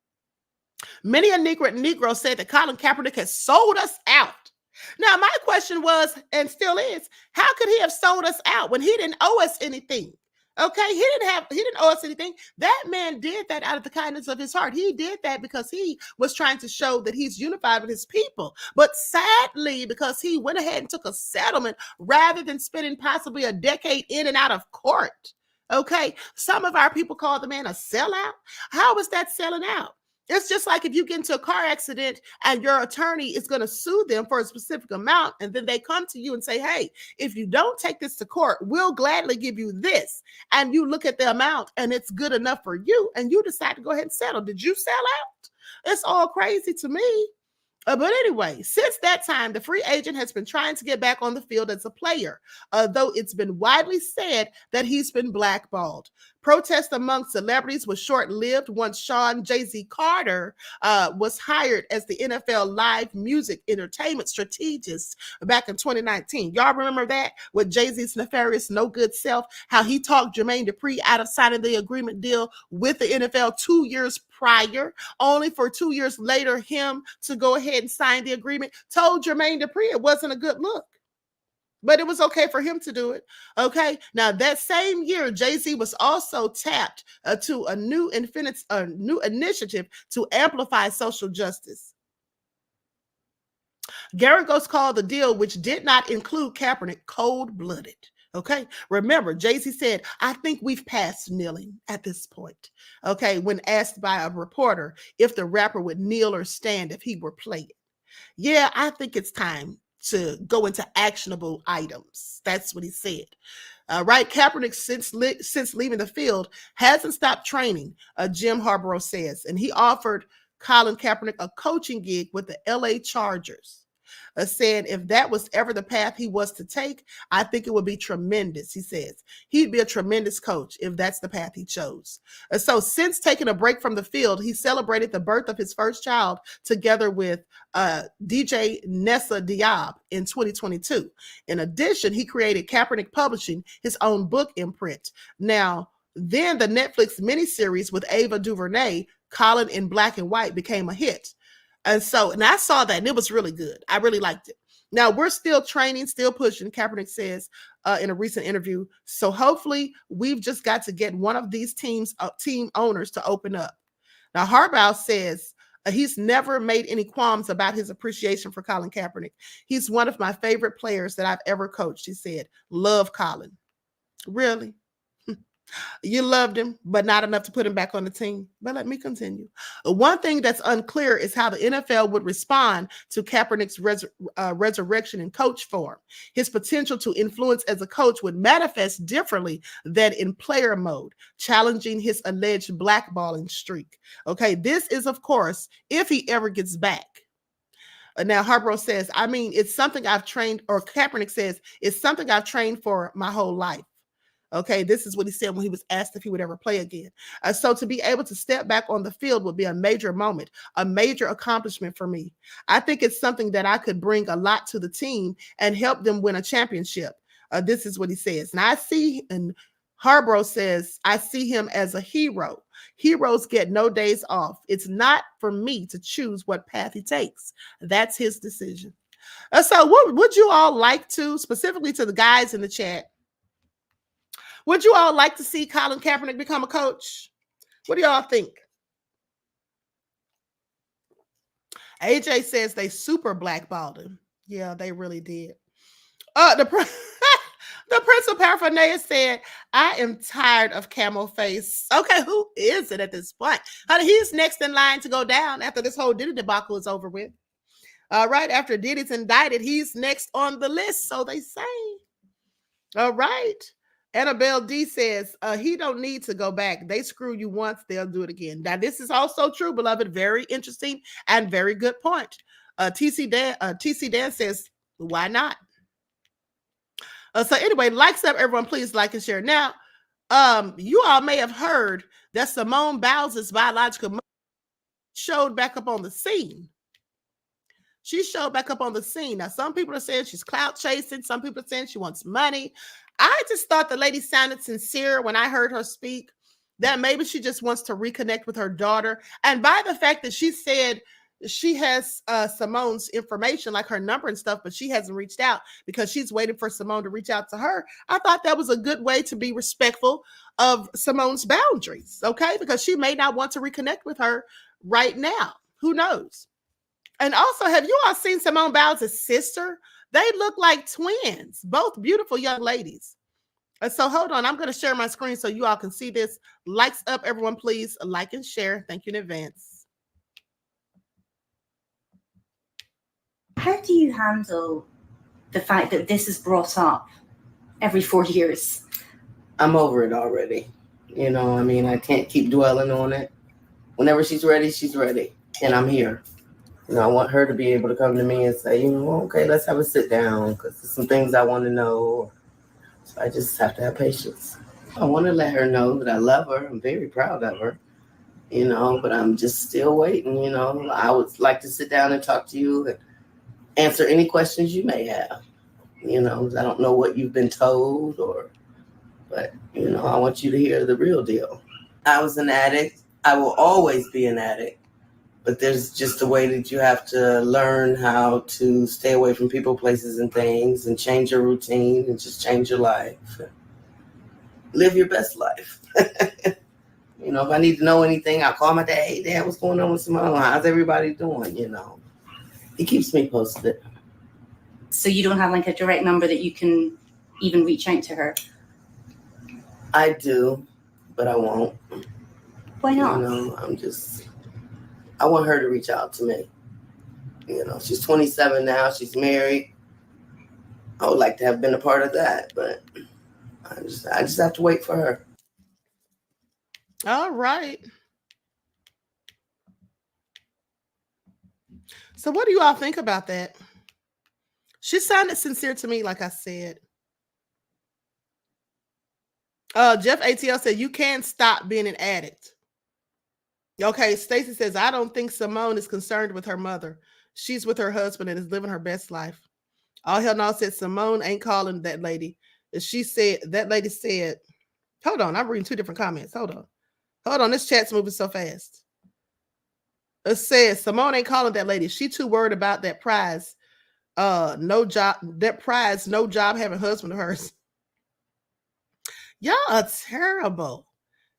many a Negro said that Colin Kaepernick has sold us out. Now, my question was, and still is, how could he have sold us out when he didn't owe us anything? Okay, he didn't owe us anything. That man did that out of the kindness of his heart. He did that because he was trying to show that he's unified with his people. But sadly, because he went ahead and took a settlement rather than spending possibly a decade in and out of court. Okay, some of our people call the man a sellout. How is that selling out? It's just like if you get into a car accident and your attorney is going to sue them for a specific amount, and then they come to you and say, hey, if you don't take this to court, we'll gladly give you this. And you look at the amount and it's good enough for you, and you decide to go ahead and settle. Did you sell out? It's all crazy to me. But anyway, since that time, the free agent has been trying to get back on the field as a player, though it's been widely said that he's been blackballed. Protests among celebrities was short-lived once Sean Jay-Z Carter was hired as the NFL live music entertainment strategist back in 2019. Y'all remember that? With Jay-Z's nefarious, no-good self, how he talked Jermaine Dupri out of signing the agreement deal with the NFL 2 years prior, only for 2 years later him to go ahead and sign the agreement, told Jermaine Dupri it wasn't a good look. But it was okay for him to do it. Okay. Now, that same year, Jay-Z was also tapped to a new initiative to amplify social justice. Garagos called the deal, which did not include Kaepernick, cold-blooded. Okay. Remember, Jay-Z said, I think we've passed kneeling at this point. Okay. When asked by a reporter if the rapper would kneel or stand if he were playing. Yeah, I think it's time to go into actionable items. That's what he said. Right. Kaepernick, since leaving the field, hasn't stopped training, Jim Harbaugh says. And he offered Colin Kaepernick a coaching gig with the LA Chargers. Said if that was ever the path he was to take, I think it would be tremendous, he says. He'd be a tremendous coach if that's the path he chose. So since taking a break from the field, he celebrated the birth of his first child together with DJ Nessa Diab in 2022. In addition, he created Kaepernick Publishing, his own book imprint. Now, then the Netflix miniseries with Ava DuVernay, Colin in Black and White, became a hit. And I saw that and it was really good. I really liked it. Now we're still training, still pushing, Kaepernick says in a recent interview. So hopefully we've just got to get one of these team owners to open up. Now Harbaugh says he's never made any qualms about his appreciation for Colin Kaepernick. He's one of my favorite players that I've ever coached, he said. Love Colin. Really? You loved him, but not enough to put him back on the team. But let me continue. One thing that's unclear is how the NFL would respond to Kaepernick's resurrection in coach form. His potential to influence as a coach would manifest differently than in player mode, challenging his alleged blackballing streak. Okay, this is, of course, if he ever gets back. Now, Harbaugh says, I mean, it's something I've trained, or Kaepernick says, it's something I've trained for my whole life. Okay, this is what he said when he was asked if he would ever play again. So to be able to step back on the field would be a major moment, a major accomplishment for me. I think it's something that I could bring a lot to the team and help them win a championship. This is what he says. And I see, and Harborough says, I see him as a hero. Heroes get no days off. It's not for me to choose what path he takes. That's his decision. So what would you all like to, specifically to the guys in the chat, would you all like to see Colin Kaepernick become a coach? What do y'all think? AJ says they super blackballed him. Yeah, they really did. The Prince of Paraphernalia said, I am tired of Camel Face. Okay, who is it at this point? He's next in line to go down after this whole Diddy debacle is over with. Right after Diddy's indicted, he's next on the list, so they say. All right. Annabelle D says, he don't need to go back. They screw you once, they'll do it again. Now, this is also true, beloved. Very interesting and very good point. TC Dan says, why not? So anyway, likes up, everyone. Please like and share. Now, you all may have heard that Simone Biles' biological mother showed back up on the scene. She showed back up on the scene. Now, some people are saying she's clout chasing. Some people are saying she wants money. I just thought the lady sounded sincere when I heard her speak, that maybe she just wants to reconnect with her daughter. And by the fact that she said she has Simone's information, like her number and stuff, but she hasn't reached out because she's waiting for Simone to reach out to her. I thought that was a good way to be respectful of Simone's boundaries, okay? Because she may not want to reconnect with her right now. Who knows? And also, have you all seen Simone Biles' sister? They look like twins, both beautiful young ladies. So hold on, I'm going to share my screen so you all can see this. Likes up, everyone, please. Like and share. Thank you in advance. How do you handle the fact that this is brought up every 4 years? I'm over it already. You know, I mean, I can't keep dwelling on it. Whenever she's ready, and I'm here. You know, I want her to be able to come to me and say, you know, okay, let's have a sit down because there's some things I want to know. So I just have to have patience. I want to let her know that I love her. I'm very proud of her, you know, but I'm just still waiting, you know. I would like to sit down and talk to you and answer any questions you may have. You know, I don't know what you've been told but, you know, I want you to hear the real deal. I was an addict. I will always be an addict. But there's just a way that you have to learn how to stay away from people, places, and things and change your routine and just change your life. Live your best life. You know, if I need to know anything, I'll call my dad. Hey, Dad, what's going on with Simone? How's everybody doing? You know, he keeps me posted. So you don't have like a direct number that you can even reach out to her? I do, but I won't. Why not? You know, I want her to reach out to me. You know, she's 27 now. She's married. I would like to have been a part of that, but I just have to wait for her. All right. So what do you all think about that? She sounded sincere to me, like I said. Jeff ATL said, you can't stop being an addict. Okay, Stacy says, I don't think Simone is concerned with her mother. She's with her husband and is living her best life. All hell no said Simone ain't calling that lady. She said, that lady said, hold on, I'm reading two different comments. Hold on, this chat's moving so fast. It says, Simone ain't calling that lady. She too worried about that prize. No job having husband of hers. Y'all are terrible.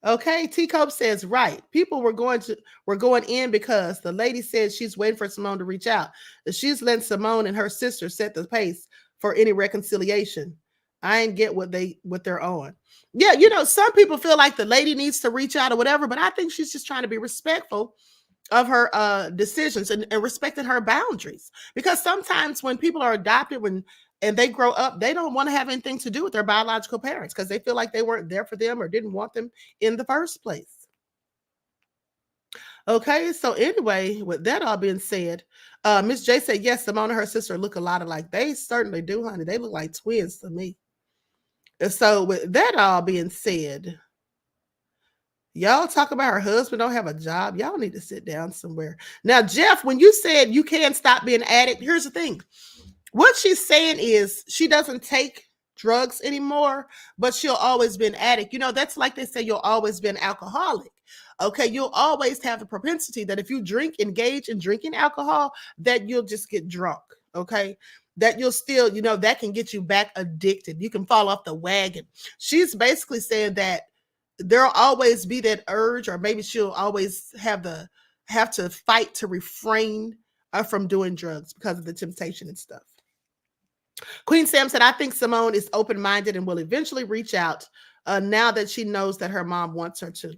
Okay, T-Cope says, right. People were going in because the lady said she's waiting for Simone to reach out. She's letting Simone and her sister set the pace for any reconciliation. I ain't get what they're on. Yeah, you know, some people feel like the lady needs to reach out or whatever, but I think she's just trying to be respectful of her decisions and respecting her boundaries. Because sometimes when people are adopted, and they grow up, they don't want to have anything to do with their biological parents because they feel like they weren't there for them or didn't want them in the first place. Okay, so anyway, with that all being said, Miss J said, yes, Simone and her sister look a lot alike. They certainly do, honey. They look like twins to me. And so with that all being said, y'all talk about her husband don't have a job. Y'all need to sit down somewhere. Now, Jeff, when you said you can't stop being an addict, here's the thing. What she's saying is she doesn't take drugs anymore, but she'll always be an addict. You know, that's like they say you'll always be an alcoholic. Okay, you'll always have the propensity that if you engage in drinking alcohol, that you'll just get drunk. Okay, that you'll still, you know, that can get you back addicted. You can fall off the wagon. She's basically saying that there'll always be that urge, or maybe she'll always have to fight to refrain from doing drugs because of the temptation and stuff. Queen Sam said, I think Simone is open-minded and will eventually reach out now that she knows that her mom wants her to.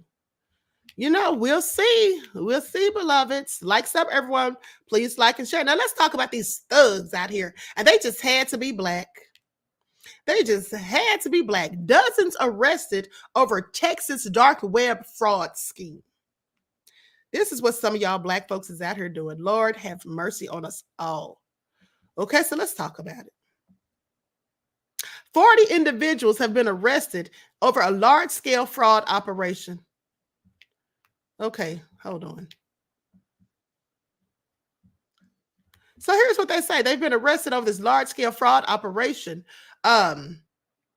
You know, we'll see. We'll see, beloveds. Likes up, everyone. Please like and share. Now, let's talk about these thugs out here. And they just had to be black. They just had to be black. Dozens arrested over Texas dark web fraud scheme. This is what some of y'all black folks is out here doing. Lord, have mercy on us all. Okay, so let's talk about it. 40 individuals have been arrested over a large-scale fraud operation. Okay, hold on. So here's what they say. They've been arrested over this large-scale fraud operation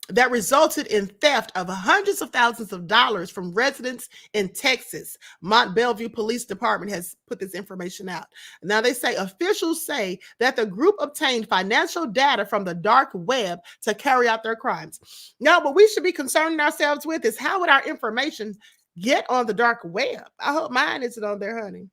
that resulted in theft of hundreds of thousands of dollars from residents in Texas. Mont Belvieu Police Department has put this information out. Now they say officials say that the group obtained financial data from the dark web to carry out their crimes. Now, what we should be concerning ourselves with is how would our information get on the dark web? I hope mine isn't on there, honey.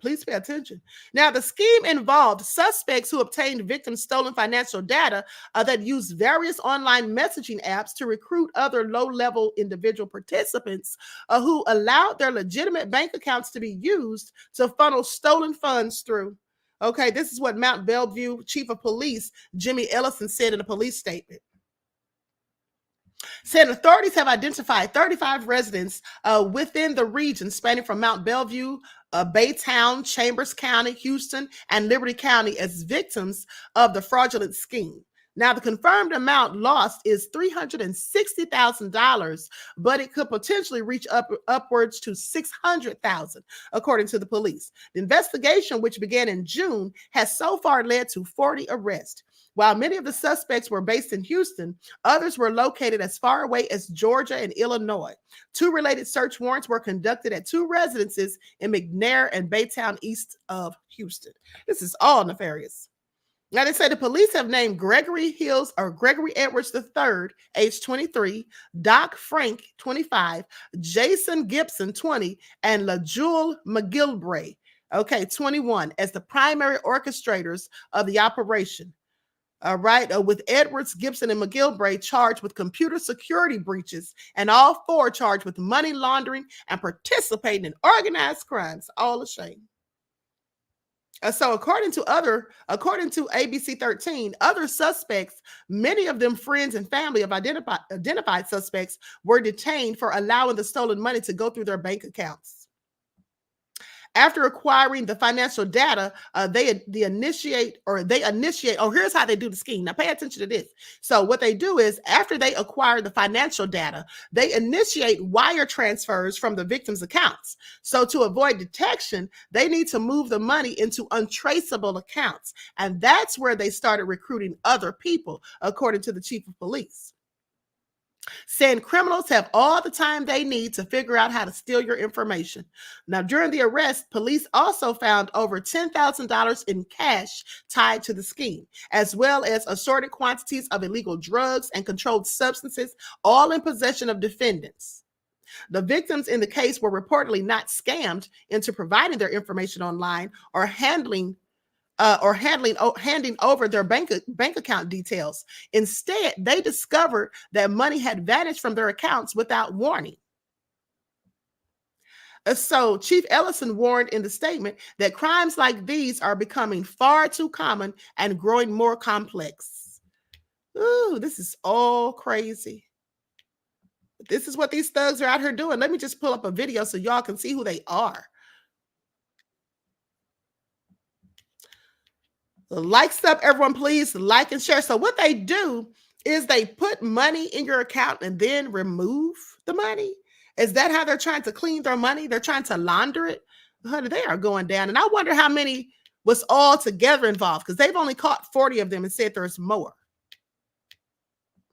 Please pay attention. Now, the scheme involved suspects who obtained victims' stolen financial data that used various online messaging apps to recruit other low-level individual participants who allowed their legitimate bank accounts to be used to funnel stolen funds through. Okay, this is what Mount Belvieu Chief of Police Jimmy Ellison said in a police statement. Said authorities have identified 35 residents within the region spanning from Mount Belvieu, Baytown, Chambers County, Houston, and Liberty County as victims of the fraudulent scheme. Now, the confirmed amount lost is $360,000, but it could potentially reach upwards to $600,000, according to the police. The investigation, which began in June, has so far led to 40 arrests. While many of the suspects were based in Houston, others were located as far away as Georgia and Illinois. 2 related search warrants were conducted at 2 residences in McNair and Baytown, east of Houston. This is all nefarious. Now, they say the police have named Gregory Edwards III, age 23, Doc Frank, 25, Jason Gibson, 20, and LaJewel McGilbray, 21, as the primary orchestrators of the operation. All right, with Edwards, Gibson, and McGilbray charged with computer security breaches, and all 4 charged with money laundering and participating in organized crimes. All a shame. So according to ABC 13, other suspects, many of them friends and family of identified suspects, were detained for allowing the stolen money to go through their bank accounts. After acquiring the financial data, they initiate. Here's how they do the scheme. Now, pay attention to this. So what they do is, after they acquire the financial data, they initiate wire transfers from the victims' accounts. So to avoid detection, they need to move the money into untraceable accounts. And that's where they started recruiting other people, according to the chief of police, saying criminals have all the time they need to figure out how to steal your information. Now, during the arrest, police also found over $10,000 in cash tied to the scheme, as well as assorted quantities of illegal drugs and controlled substances, all in possession of defendants. The victims in the case were reportedly not scammed into providing their information online or handing over their bank account details. Instead, they discovered that money had vanished from their accounts without warning. So Chief Ellison warned in the statement that crimes like these are becoming far too common and growing more complex. Ooh, this is all crazy. This is what these thugs are out here doing. Let me just pull up a video so y'all can see who they are. Likes up, everyone, please like and share. So what they do is they put money in your account and then remove the money. Is that how they're trying to clean their money? They're trying to launder it? Honey, they are going down. And I wonder how many was all together involved, because they've only caught 40 of them and said there's more.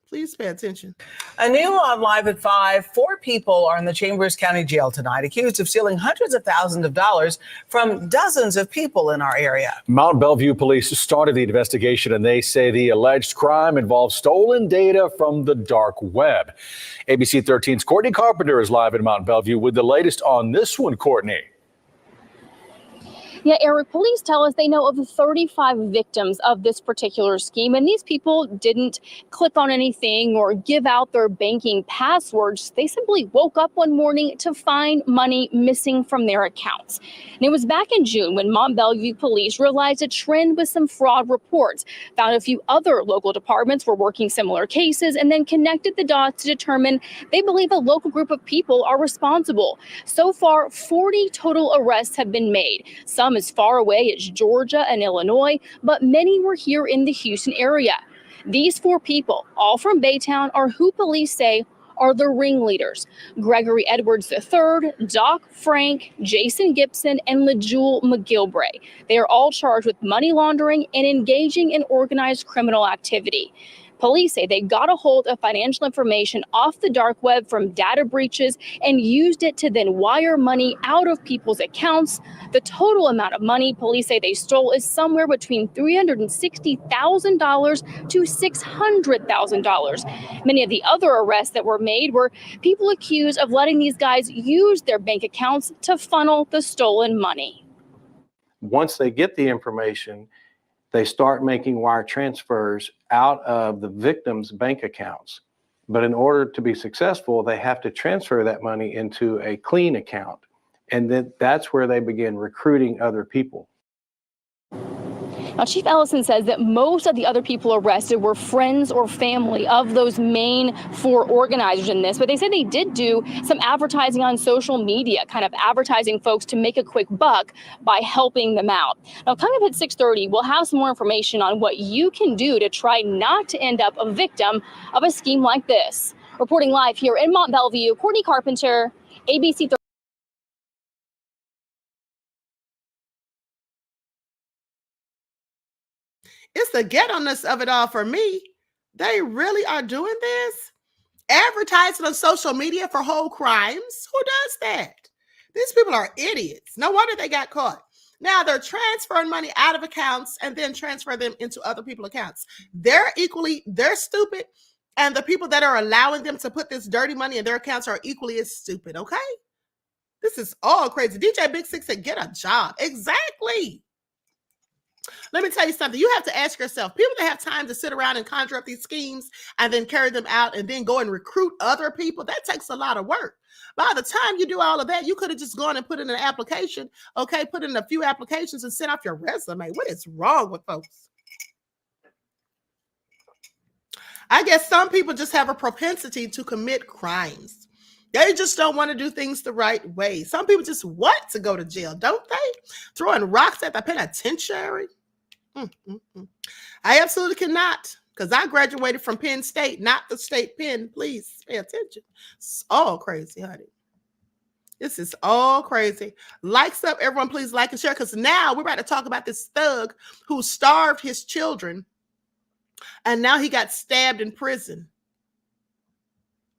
Please pay attention. A new on Live at 5, 4 people are in the Chambers County Jail tonight, accused of stealing hundreds of thousands of dollars from dozens of people in our area. Mount Bellevue police started the investigation, and they say the alleged crime involves stolen data from the dark web. ABC 13's Courtney Carpenter is live in Mount Bellevue with the latest on this one. Courtney. Yeah, Eric, police tell us they know of 35 victims of this particular scheme, and these people didn't click on anything or give out their banking passwords. They simply woke up one morning to find money missing from their accounts. And it was back in June when Mont Bellevue police realized a trend with some fraud reports, found a few other local departments were working similar cases, and then connected the dots to determine they believe a local group of people are responsible. So far, 40 total arrests have been made. Some as far away as Georgia and Illinois, but many were here in the Houston area. These 4 people, all from Baytown, are who police say are the ringleaders. Gregory Edwards III, Doc Frank, Jason Gibson, and LaJewel McGilbray. They are all charged with money laundering and engaging in organized criminal activity. Police say they got a hold of financial information off the dark web from data breaches and used it to then wire money out of people's accounts. The total amount of money police say they stole is somewhere between $360,000 to $600,000. Many of the other arrests that were made were people accused of letting these guys use their bank accounts to funnel the stolen money. Once they get the information, they start making wire transfers out of the victims' bank accounts. But in order to be successful, they have to transfer that money into a clean account. And then that's where they begin recruiting other people. Now, Chief Ellison says that most of the other people arrested were friends or family of those main 4 organizers in this, but they said they did do some advertising on social media, kind of advertising folks to make a quick buck by helping them out. Now, coming up at 6:30, we'll have some more information on what you can do to try not to end up a victim of a scheme like this. Reporting live here in Mont Bellevue, Courtney Carpenter, ABC 13. It's the ghetto-ness of it all for me. They really are doing this? Advertising on social media for whole crimes? Who does that? These people are idiots. No wonder they got caught. Now they're transferring money out of accounts and then transfer them into other people's accounts. They're stupid. And the people that are allowing them to put this dirty money in their accounts are equally as stupid, okay? This is all crazy. DJ Big Six said, get a job. Exactly. Let me tell you something. You have to ask yourself, people that have time to sit around and conjure up these schemes and then carry them out and then go and recruit other people, that takes a lot of work. By the time you do all of that, you could have just gone and put in an application, okay, put in a few applications and sent off your resume. What is wrong with folks? I guess some people just have a propensity to commit crimes. They just don't want to do things the right way. Some people just want to go to jail, don't they? Throwing rocks at the penitentiary. I absolutely cannot, because I graduated from Penn State, not the state pen. Please pay attention. It's all crazy, honey. This is all crazy. Likes up, everyone. Please like and share, because now we're about to talk about this thug who starved his children, and now he got stabbed in prison.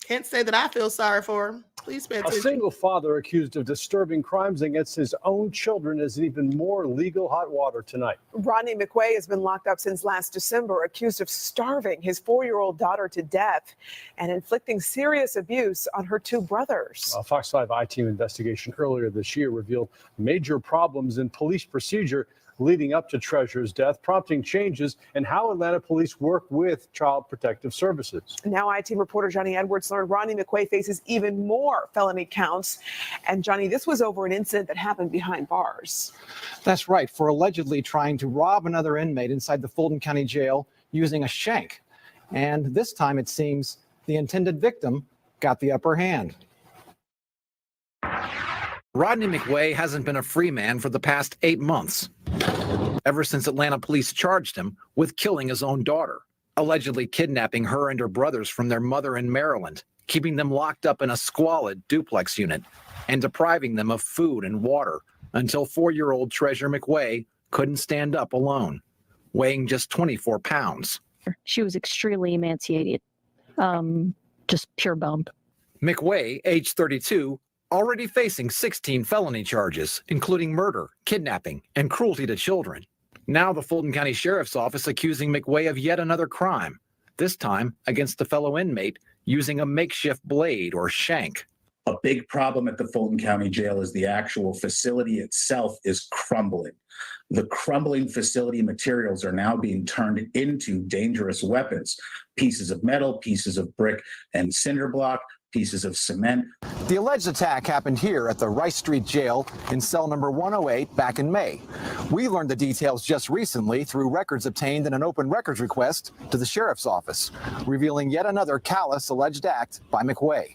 Can't say that I feel sorry for him. Please pay attention. A single father accused of disturbing crimes against his own children is even more legal hot water tonight. Rodney McQuay has been locked up since last December, accused of starving his 4-year-old daughter to death and inflicting serious abuse on her 2 brothers. A Fox 5 I-Team investigation earlier this year revealed major problems in police procedure leading up to Treasure's death, prompting changes in how Atlanta police work with Child Protective Services. Now I-Team reporter Johnny Edwards learned Rodney McQuay faces even more felony counts. And Johnny, this was over an incident that happened behind bars. That's right, for allegedly trying to rob another inmate inside the Fulton County Jail using a shank. And this time it seems the intended victim got the upper hand. Rodney McQuay hasn't been a free man for the past 8 months, ever since Atlanta police charged him with killing his own daughter. allegedly kidnapping her and her brothers from their mother in Maryland, keeping them locked up in a squalid duplex unit, and depriving them of food and water until 4-year-old Treasure McWay couldn't stand up alone, weighing just 24 pounds. She was extremely emaciated, just pure bump. McWay, age 32, already facing 16 felony charges, including murder, kidnapping, and cruelty to children. Now the Fulton County Sheriff's Office accusing McWay of yet another crime, this time against a fellow inmate using a makeshift blade or shank. A big problem at the Fulton County Jail is the actual facility itself is crumbling. The crumbling facility materials are now being turned into dangerous weapons, pieces of metal, pieces of brick and cinder block, pieces of cement. The alleged attack happened here at the Rice Street Jail in cell number 108 back in May. We learned the details just recently through records obtained in an open records request to the Sheriff's Office, revealing yet another callous alleged act by McWay.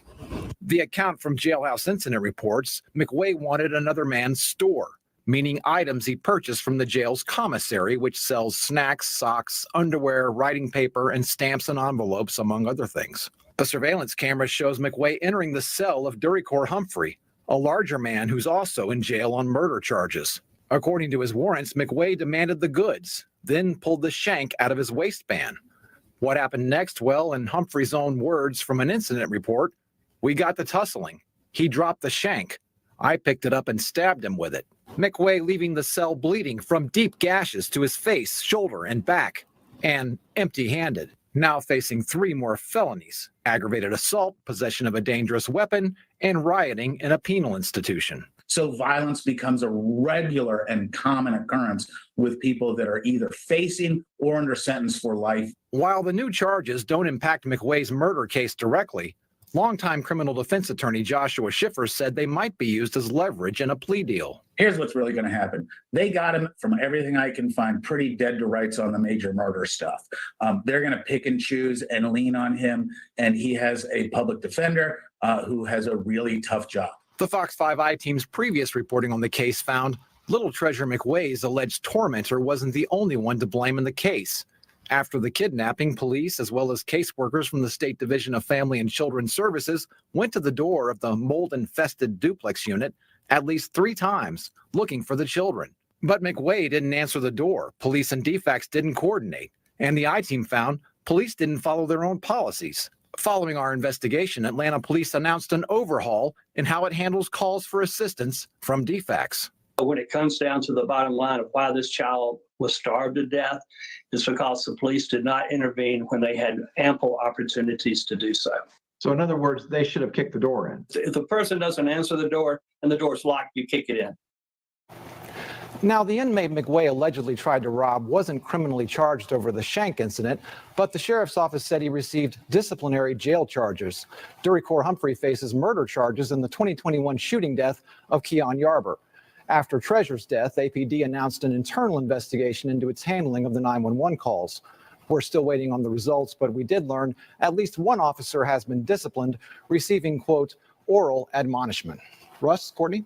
The account from Jailhouse Incident reports McWay wanted another man's store, meaning items he purchased from the jail's commissary, which sells snacks, socks, underwear, writing paper, and stamps and envelopes, among other things. The surveillance camera shows McWay entering the cell of Duricor Humphrey, a larger man who's also in jail on murder charges. According to his warrants, McWay demanded the goods, then pulled the shank out of his waistband. What happened next? Well, in Humphrey's own words from an incident report, "We got the tussling. He dropped the shank. I picked it up and stabbed him with it." McWay leaving the cell bleeding from deep gashes to his face, shoulder, and back, and empty-handed. Now facing 3 more felonies: aggravated assault, possession of a dangerous weapon, and rioting in a penal institution. So violence becomes a regular and common occurrence with people that are either facing or under sentence for life. While the new charges don't impact McWay's murder case directly, longtime criminal defense attorney Joshua Schiffer said they might be used as leverage in a plea deal. Here's what's really going to happen. They got him, from everything I can find, pretty dead to rights on the major murder stuff. They're going to pick and choose and lean on him, and he has a public defender who has a really tough job. The Fox 5 I-Team's previous reporting on the case found little Treasure McWay's alleged tormentor wasn't the only one to blame in the case. After the kidnapping, police, as well as caseworkers from the State Division of Family and Children's Services, went to the door of the mold-infested duplex unit at least 3 times, looking for the children. But McWay didn't answer the door. Police and DFACS didn't coordinate. And the I-Team found police didn't follow their own policies. Following our investigation, Atlanta police announced an overhaul in how it handles calls for assistance from DFACS. When it comes down to the bottom line of why this child was starved to death, is because the police did not intervene when they had ample opportunities to do so. So in other words, they should have kicked the door in. If the person doesn't answer the door and the door's locked, you kick it in. Now, the inmate McWay allegedly tried to rob wasn't criminally charged over the shank incident, but the sheriff's office said he received disciplinary jail charges. Duricor Humphrey faces murder charges in the 2021 shooting death of Keon Yarber. After Treasure's death, APD announced an internal investigation into its handling of the 911 calls. We're still waiting on the results, but we did learn at least one officer has been disciplined, receiving, quote, oral admonishment. Russ, Courtney?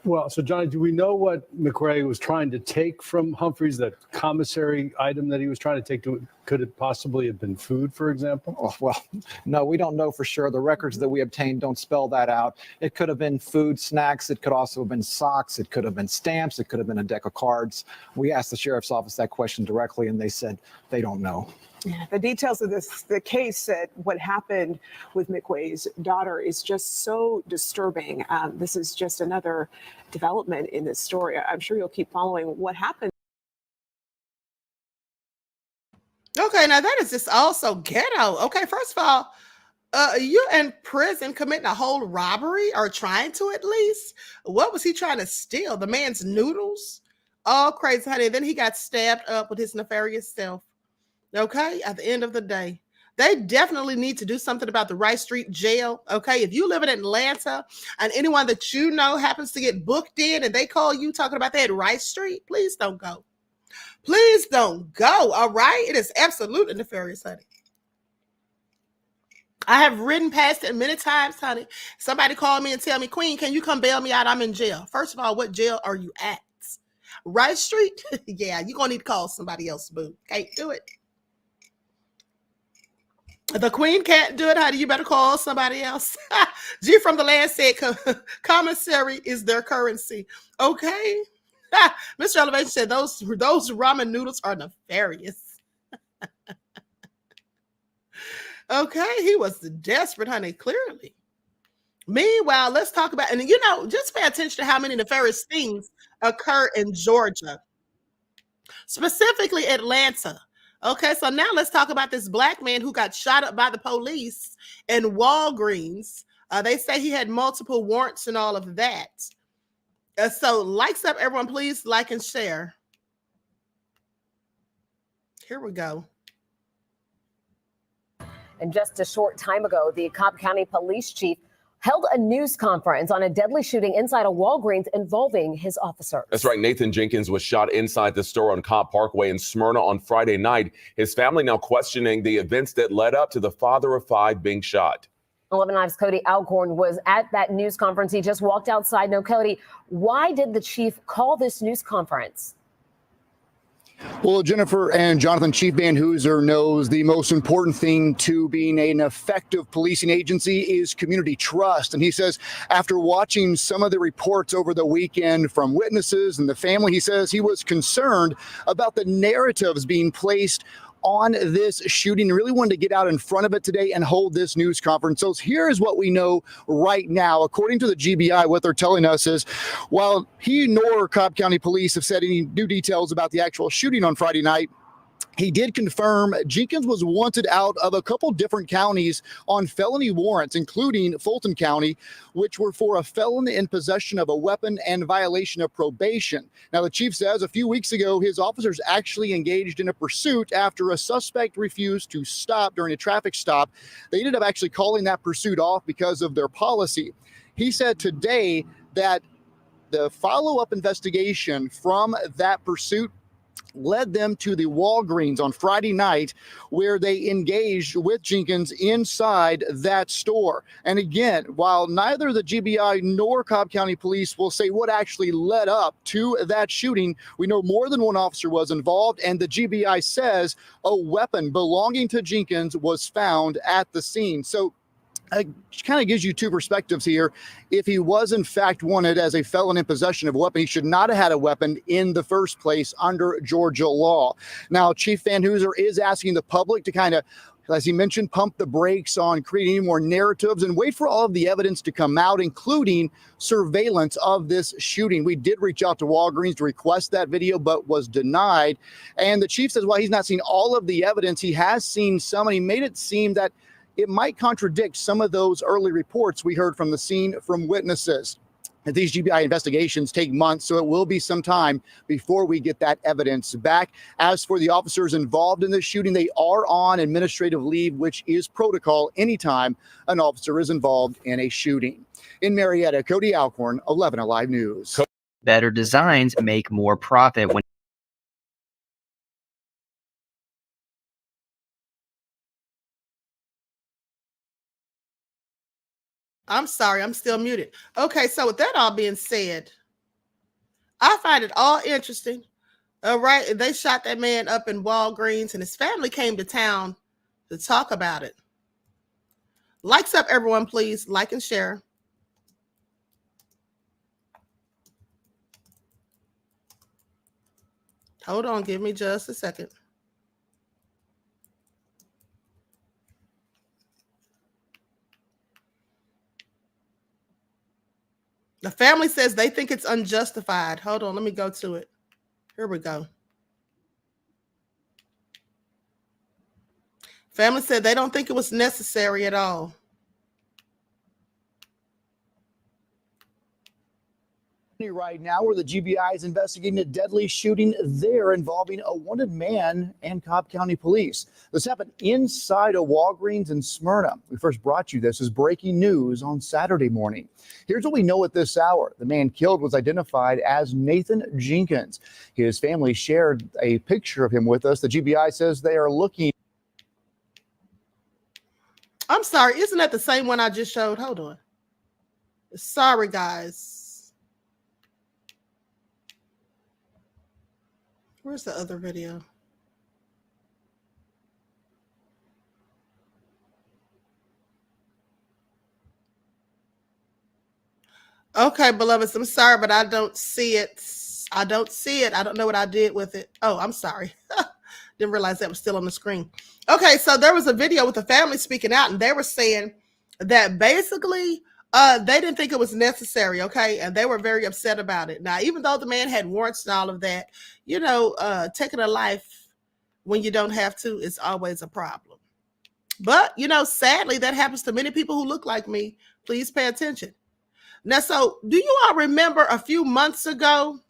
Well, so Johnny, do we know what McRae was trying to take from Humphreys, that commissary item that he was trying to take to? Could it possibly have been food, for example? Oh, well, no, we don't know for sure. The records that we obtained don't spell that out. It could have been food, snacks. It could also have been socks. It could have been stamps. It could have been a deck of cards. We asked the sheriff's office that question directly, and they said they don't know. Yeah, the details of the case said what happened with McWay's daughter is just so disturbing. This is just another development in this story. I'm sure you'll keep following what happened. Okay, now that is just also ghetto. Okay, first of all, you in prison committing a whole robbery, or trying to at least. What was he trying to steal? The man's noodles? All crazy, honey. Then he got stabbed up with his nefarious self. Okay, at the end of the day, they definitely need to do something about the Rice Street Jail. Okay, if you live in Atlanta and anyone that you know happens to get booked in and they call you talking about that Rice Street, please don't go. Please don't go. All right, it is absolutely nefarious, honey. I have ridden past it many times, honey. Somebody called me and tell me, Queen, can you come bail me out? I'm in jail. First of all, what jail are you at? Rice Street? Yeah, you're gonna need to call somebody else, boo. Can't do it. The queen can't do it, honey. You better call somebody else. G from the land said commissary is their currency. Okay. Mr. Elevation said those ramen noodles are nefarious. Okay, he was desperate, honey, clearly. Meanwhile, let's talk about, and you know, just pay attention to how many nefarious things occur in Georgia, specifically Atlanta. Okay, so now let's talk about this black man who got shot up by the police in Walgreens. They say he had multiple warrants and all of that. So likes up, everyone, please like and share. Here we go. And just a short time ago, the Cobb County Police Chief held a news conference on a deadly shooting inside a Walgreens involving his officers. That's right. Nathan Jenkins was shot inside the store on Cobb Parkway in Smyrna on Friday night. His family now questioning the events that led up to the father of 5 being shot. 11 Live's Cody Alcorn was at that news conference. He just walked outside. Now, Cody, why did the chief call this news conference? Well, Jennifer and Jonathan, Chief Van Hooser knows the most important thing to being an effective policing agency is community trust. And he says after watching some of the reports over the weekend from witnesses and the family, he says he was concerned about the narratives being placed on this shooting, really wanted to get out in front of it today and hold this news conference. So here is what we know right now. According to the GBI, what they're telling us is while he nor Cobb County Police have said any new details about the actual shooting on Friday night, he did confirm Jenkins was wanted out of a couple different counties on felony warrants, including Fulton County, which were for a felon in possession of a weapon and violation of probation. Now, the chief says a few weeks ago, his officers actually engaged in a pursuit after a suspect refused to stop during a traffic stop. They ended up actually calling that pursuit off because of their policy. He said today that the follow-up investigation from that pursuit led them to the Walgreens on Friday night, where they engaged with Jenkins inside that store. And again, while neither the GBI nor Cobb County Police will say what actually led up to that shooting, we know more than one officer was involved, and the GBI says a weapon belonging to Jenkins was found at the scene. So it kind of gives you two perspectives here. If he was in fact wanted as a felon in possession of a weapon, he should not have had a weapon in the first place under Georgia law. Now, Chief Van Hooser is asking the public to kind of, as he mentioned, pump the brakes on creating more narratives and wait for all of the evidence to come out, including surveillance of this shooting. We did reach out to Walgreens to request that video, but was denied. And the chief says, while he's not seen all of the evidence, he has seen some, and he made it seem that it might contradict some of those early reports we heard from the scene from witnesses. And these GBI investigations take months, so it will be some time before we get that evidence back. As for the officers involved in this shooting, they are on administrative leave, which is protocol anytime an officer is involved in a shooting. In Marietta, Cody Alcorn, 11 Alive News. Better designs make more profit when I'm sorry, I'm still muted. Okay, so with that all being said, I find it all interesting. All right, they shot that man up in Walgreens, and his family came to town to talk about it. Likes up, everyone, please. Like and share. Hold on, give me just a second. The family says they think it's unjustified. Hold on, let me go to it. Here we go. Family said they don't think it was necessary at all. Right now, where the GBI is investigating a deadly shooting there involving a wanted man and Cobb County Police. This happened inside a Walgreens in Smyrna. We first brought you this as breaking news on Saturday morning. Here's what we know at this hour. The man killed was identified as Nathan Jenkins. His family shared a picture of him with us. The GBI says they are looking. I'm sorry, isn't that the same one I just showed? Hold on. Sorry, guys. Where's the other video? Okay, beloveds, I'm sorry, but I don't see it. I don't see it. I don't know what I did with it. Oh, I'm sorry. Didn't realize that was still on the screen. Okay, so there was a video with the family speaking out, and they were saying that basically they didn't think it was necessary, okay? And they were very upset about it. Now, even though the man had warrants and all of that, you know, taking a life when you don't have to is always a problem. But, you know, sadly, that happens to many people who look like me. Please pay attention. Now, so do you all remember a few months ago?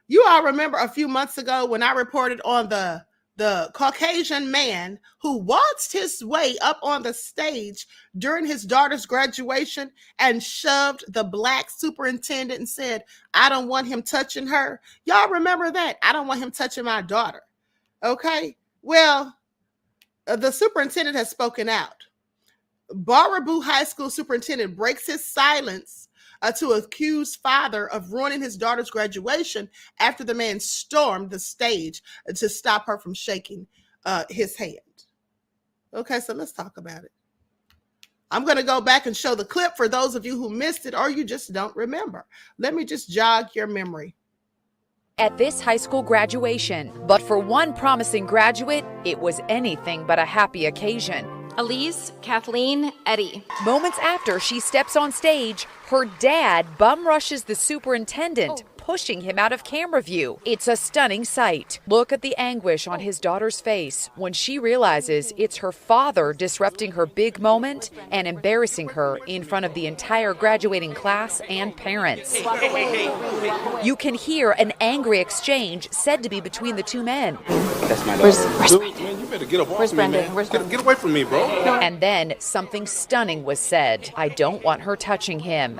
You all remember a few months ago when I reported on the Caucasian man who waltzed his way up on the stage during his daughter's graduation and shoved the black superintendent and said, I don't want him touching her. Y'all remember that? I don't want him touching my daughter. Okay. Well, the superintendent has spoken out. Baraboo High School superintendent breaks his silence to accuse father of ruining his daughter's graduation after the man stormed the stage to stop her from shaking his hand. Okay, so let's talk about it. I'm going to go back and show the clip for those of you who missed it or you just don't remember. Let me just jog your memory. At this high school graduation, but for one promising graduate, it was anything but a happy occasion. Elise, Kathleen, Eddie. Moments after she steps on stage, her dad bum rushes the superintendent, pushing him out of camera view. It's a stunning sight. Look at the anguish on his daughter's face when she realizes it's her father disrupting her big moment and embarrassing her in front of the entire graduating class and parents. You can hear an angry exchange said to be between the two men. That's my Where's daughter. Brendan? Man, you better get up off Where's me, Brendan? man. Where's Get away from me, bro. And then something stunning was said. I don't want her touching him.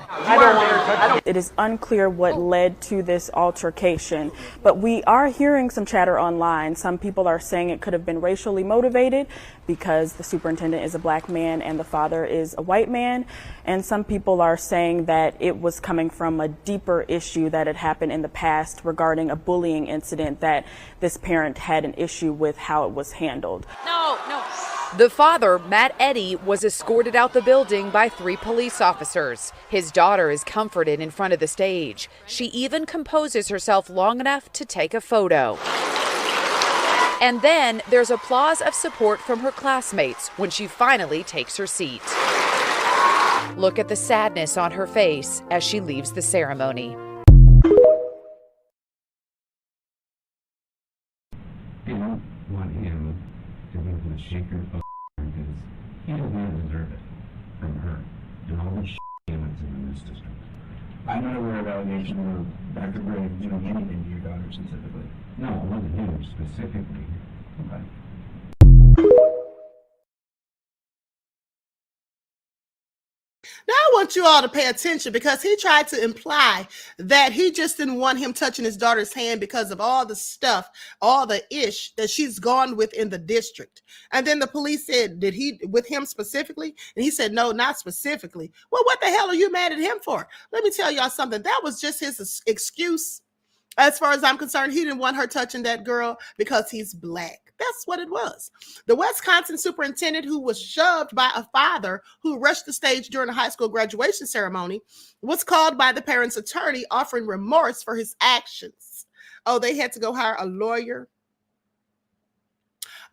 It is unclear what led to this altercation, but we are hearing some chatter online. Some people are saying it could have been racially motivated because the superintendent is a black man and the father is a white man. And some people are saying that it was coming from a deeper issue that had happened in the past regarding a bullying incident that this parent had an issue with how it was handled. No. The father, Matt Eddy, was escorted out the building by 3 police officers. His daughter is comforted in front of the stage. She even composes herself long enough to take a photo. And then there's applause of support from her classmates when she finally takes her seat. Look at the sadness on her face as she leaves the ceremony. I don't want him to be able to shake her because he doesn't deserve it from her and all the humans in this district. I'm not aware of allegations or Dr. Gray doing anything to your daughter specifically. No, it wasn't him specifically. Okay. Now I want you all to pay attention because he tried to imply that he just didn't want him touching his daughter's hand because of all the stuff, all the ish that she's gone with in the district. And then the police said, did he with him specifically? And he said, no, not specifically. Well, what the hell are you mad at him for? Let me tell y'all something. That was just his excuse. As far as I'm concerned, he didn't want her touching that girl because he's black. That's what it was. The Wisconsin superintendent who was shoved by a father who rushed the stage during a high school graduation ceremony was called by the parents' attorney offering remorse for his actions. Oh, they had to go hire a lawyer.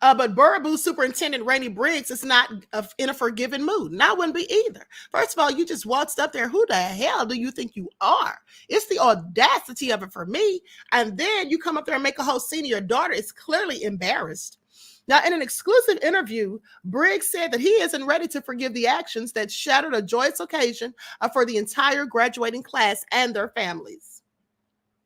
But Baraboo Superintendent Rainey Briggs is not in a forgiving mood. And I wouldn't be either. First of all, you just waltzed up there. Who the hell do you think you are? It's the audacity of it for me. And then you come up there and make a whole scene. Your daughter is clearly embarrassed. Now, in an exclusive interview, Briggs said that he isn't ready to forgive the actions that shattered a joyous occasion for the entire graduating class and their families.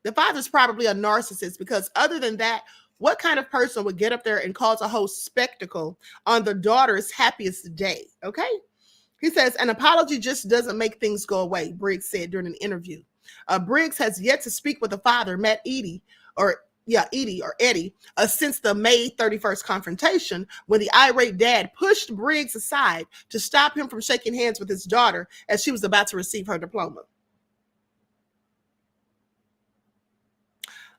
The father's probably a narcissist because other than that, what kind of person would get up there and cause a whole spectacle on the daughter's happiest day? Okay. He says an apology just doesn't make things go away, Briggs said during an interview. Briggs has yet to speak with the father, Matt Eddy, since the May 31st confrontation when the irate dad pushed Briggs aside to stop him from shaking hands with his daughter as she was about to receive her diploma.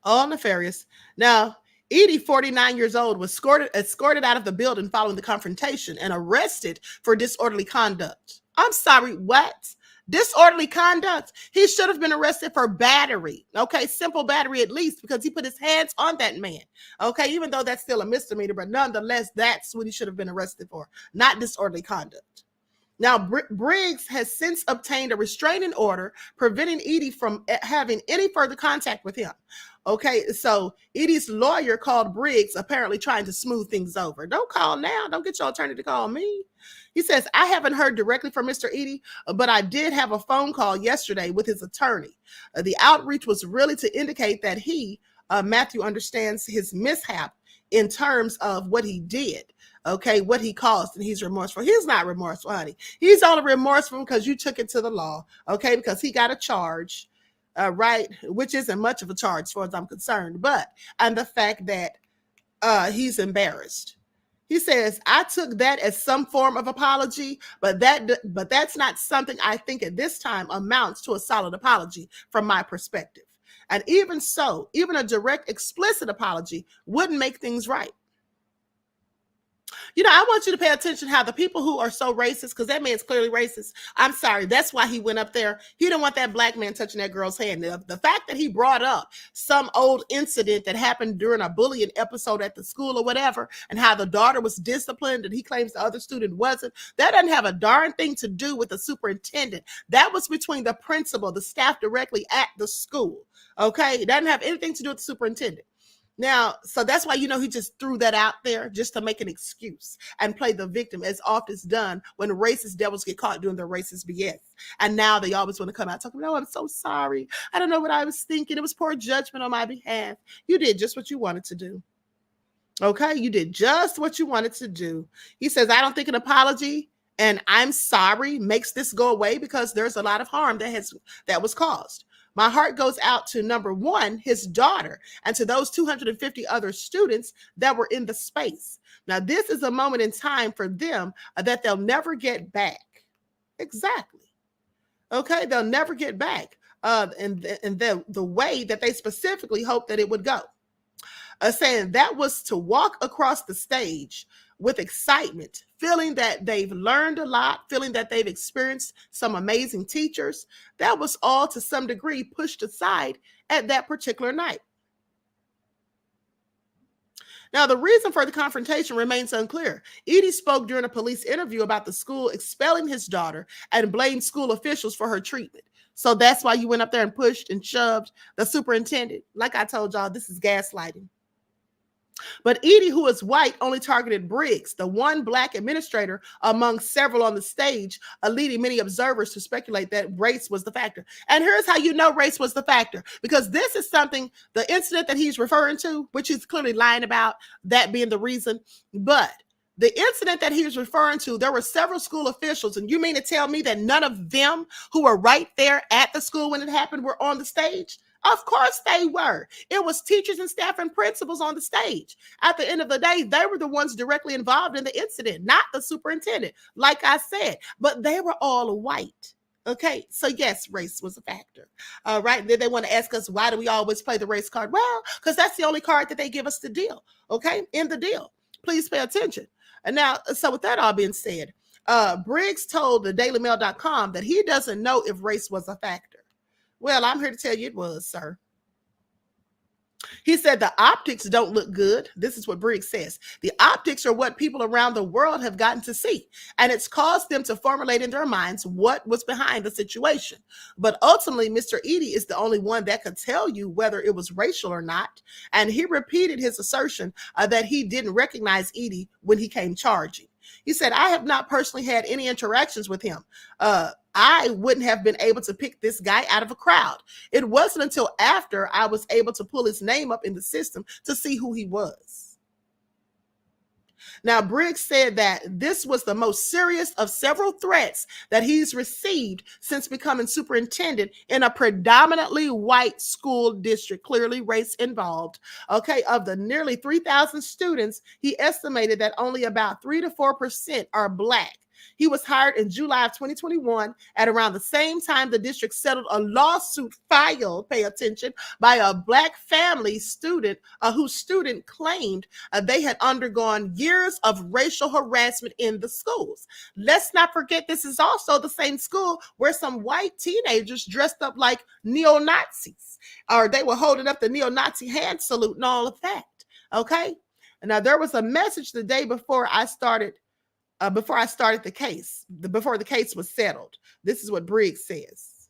All nefarious. Now, Edie, 49 years old, was escorted out of the building following the confrontation and arrested for disorderly conduct. I'm sorry, what? Disorderly conduct. He should have been arrested for battery. Okay, simple battery at least, because he put his hands on that man. Okay, even though that's still a misdemeanor, but nonetheless, that's what he should have been arrested for, not disorderly conduct. Now, Briggs has since obtained a restraining order preventing Edie from having any further contact with him. Okay, so Edie's lawyer called Briggs, apparently trying to smooth things over. Don't call now. Don't get your attorney to call me. He says, I haven't heard directly from Mr. Edie, but I did have a phone call yesterday with his attorney. The outreach was really to indicate that Matthew, understands his mishap in terms of what he did. Okay, what he caused, and he's remorseful. He's not remorseful, honey. He's only remorseful because you took it to the law, okay, because he got a charge, right, which isn't much of a charge as far as I'm concerned, and the fact that he's embarrassed. He says, I took that as some form of apology, but that's not something I think at this time amounts to a solid apology from my perspective. And even so, even a direct, explicit apology wouldn't make things right. You know, I want you to pay attention how the people who are so racist, because that man's clearly racist. I'm sorry. That's why he went up there. He didn't want that black man touching that girl's hand. The fact that he brought up some old incident that happened during a bullying episode at the school or whatever, and how the daughter was disciplined and he claims the other student wasn't, that doesn't have a darn thing to do with the superintendent. That was between the principal, the staff directly at the school. Okay. It doesn't have anything to do with the superintendent. Now, so that's why, you know, he just threw that out there just to make an excuse and play the victim, as often is done when racist devils get caught doing their racist BS. And now they always want to come out talking, no, I'm so sorry. I don't know what I was thinking. It was poor judgment on my behalf. You did just what you wanted to do. Okay, you did just what you wanted to do. He says, I don't think an apology and I'm sorry makes this go away, because there's a lot of harm that was caused. My heart goes out to, number one, his daughter, and to those 250 other students that were in the space. Now, this is a moment in time for them that they'll never get back. Exactly. Okay, they'll never get back in the way that they specifically hoped that it would go. Saying that was to walk across the stage with excitement, feeling that they've learned a lot, feeling that they've experienced some amazing teachers. That was all to some degree pushed aside at that particular night. Now, the reason for the confrontation remains unclear. Edie spoke during a police interview about the school expelling his daughter and blamed school officials for her treatment. So that's why you went up there and pushed and shoved the superintendent. Like I told y'all, this is gaslighting. But Edie, who is white, only targeted Briggs, the one black administrator among several on the stage, leading many observers to speculate that race was the factor. And here's how you know race was the factor, because this is something, the incident that he's referring to, which he's clearly lying about, that being the reason. But the incident that he was referring to, there were several school officials, and you mean to tell me that none of them who were right there at the school when it happened were on the stage? Of course they were. It was teachers and staff and principals on the stage. At the end of the day, they were the ones directly involved in the incident, not the superintendent, like I said, but they were all white. Okay, so yes, race was a factor. All right, then they want to ask us, why do we always play the race card? Well, because that's the only card that they give us to deal. Okay, in the deal. Please pay attention. And now, so with that all being said, Briggs told the dailymail.com that he doesn't know if race was a factor. Well, I'm here to tell you it was, sir. He said the optics don't look good. This is what Briggs says. The optics are what people around the world have gotten to see, and it's caused them to formulate in their minds what was behind the situation. But ultimately, Mr. Edie is the only one that could tell you whether it was racial or not. And he repeated his assertion that he didn't recognize Edie when he came charging. He said, I have not personally had any interactions with him. I wouldn't have been able to pick this guy out of a crowd. It wasn't until after I was able to pull his name up in the system to see who he was. Now, Briggs said that this was the most serious of several threats that he's received since becoming superintendent in a predominantly white school district, clearly race involved. Okay, of the nearly 3,000 students, he estimated that only about 3 to 4% are black. He was hired in July of 2021 at around the same time the district settled a lawsuit filed, pay attention, by a Black family student whose student claimed they had undergone years of racial harassment in the schools. Let's not forget, this is also the same school where some white teenagers dressed up like neo-Nazis, or they were holding up the neo-Nazi hand salute and all of that. Okay. Now there was a message the day before I started the case, before the case was settled. This is what Briggs says.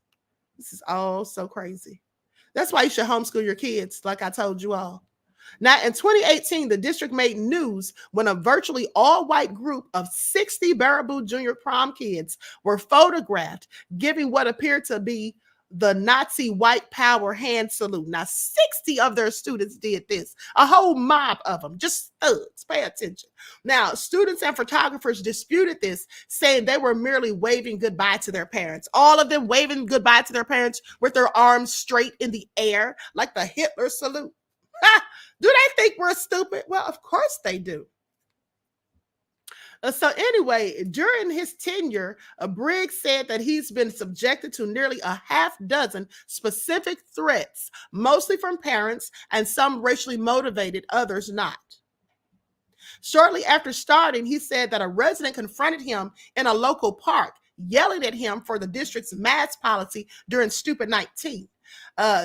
This is all so crazy. That's why you should homeschool your kids, like I told you all. Now, in 2018, the district made news when a virtually all-white group of 60 Baraboo Jr. prom kids were photographed giving what appeared to be the Nazi white power hand salute. Now, 60 of their students did this. A whole mob of them, just thugs. Pay attention. Now, students and photographers disputed this, saying they were merely waving goodbye to their parents. All of them waving goodbye to their parents with their arms straight in the air, like the Hitler salute. Do they think we're stupid? Well, of course they do. So anyway, during his tenure, Briggs said that he's been subjected to nearly a half dozen specific threats, mostly from parents and some racially motivated, others not. Shortly after starting, he said that a resident confronted him in a local park, yelling at him for the district's mask policy during Stupid 19.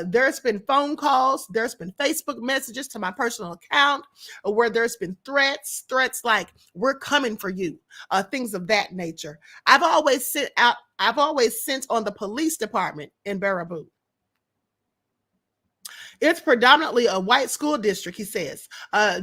There's been phone calls, there's been Facebook messages to my personal account where there's been threats like, we're coming for you, things of that nature. I've always sent on the police department in Baraboo. It's predominantly a white school district, he says.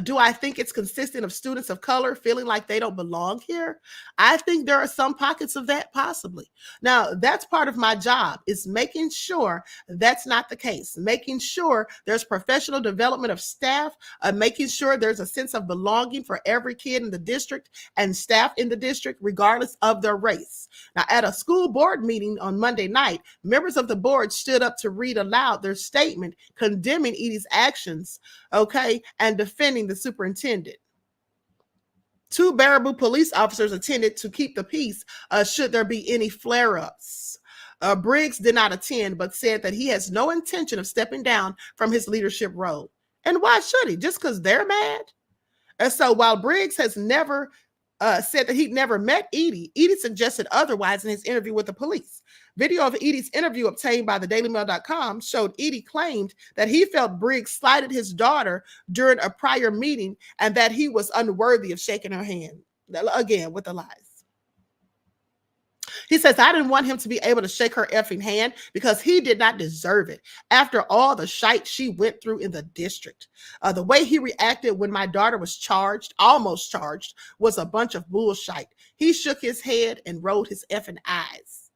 Do I think it's consistent of students of color feeling like they don't belong here? I think there are some pockets of that, possibly. Now, that's part of my job, is making sure that's not the case, making sure there's professional development of staff, making sure there's a sense of belonging for every kid in the district and staff in the district, regardless of their race. Now, at a school board meeting on Monday night, members of the board stood up to read aloud their statement condemning Edie's actions, okay, and defending the superintendent. 2 Baraboo police officers attended to keep the peace should there be any flare-ups. Briggs did not attend, but said that he has no intention of stepping down from his leadership role. And why should he? Just because they're mad? And so while Briggs has never said that he'd never met Edie suggested otherwise in his interview with the police. Video of Edie's interview obtained by thedailymail.com showed Edie claimed that he felt Briggs slighted his daughter during a prior meeting and that he was unworthy of shaking her hand. Again, with the lies. He says, I didn't want him to be able to shake her effing hand because he did not deserve it. After all the shite she went through in the district, the way he reacted when my daughter was almost charged, was a bunch of bullshit. He shook his head and rolled his effing eyes.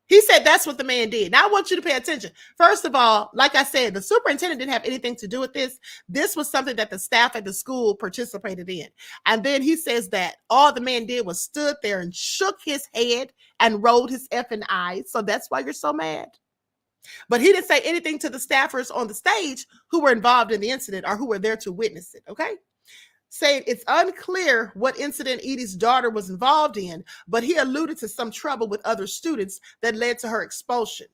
He said that's what the man did. Now I want you to pay attention. First of all, like I said, the superintendent didn't have anything to do with this. This was something that the staff at the school participated in. And then he says that all the man did was stood there and shook his head and rolled his effing eyes. So that's why you're so mad. But he didn't say anything to the staffers on the stage who were involved in the incident or who were there to witness it, okay? Saying it's unclear what incident Edie's daughter was involved in, but he alluded to some trouble with other students that led to her expulsion.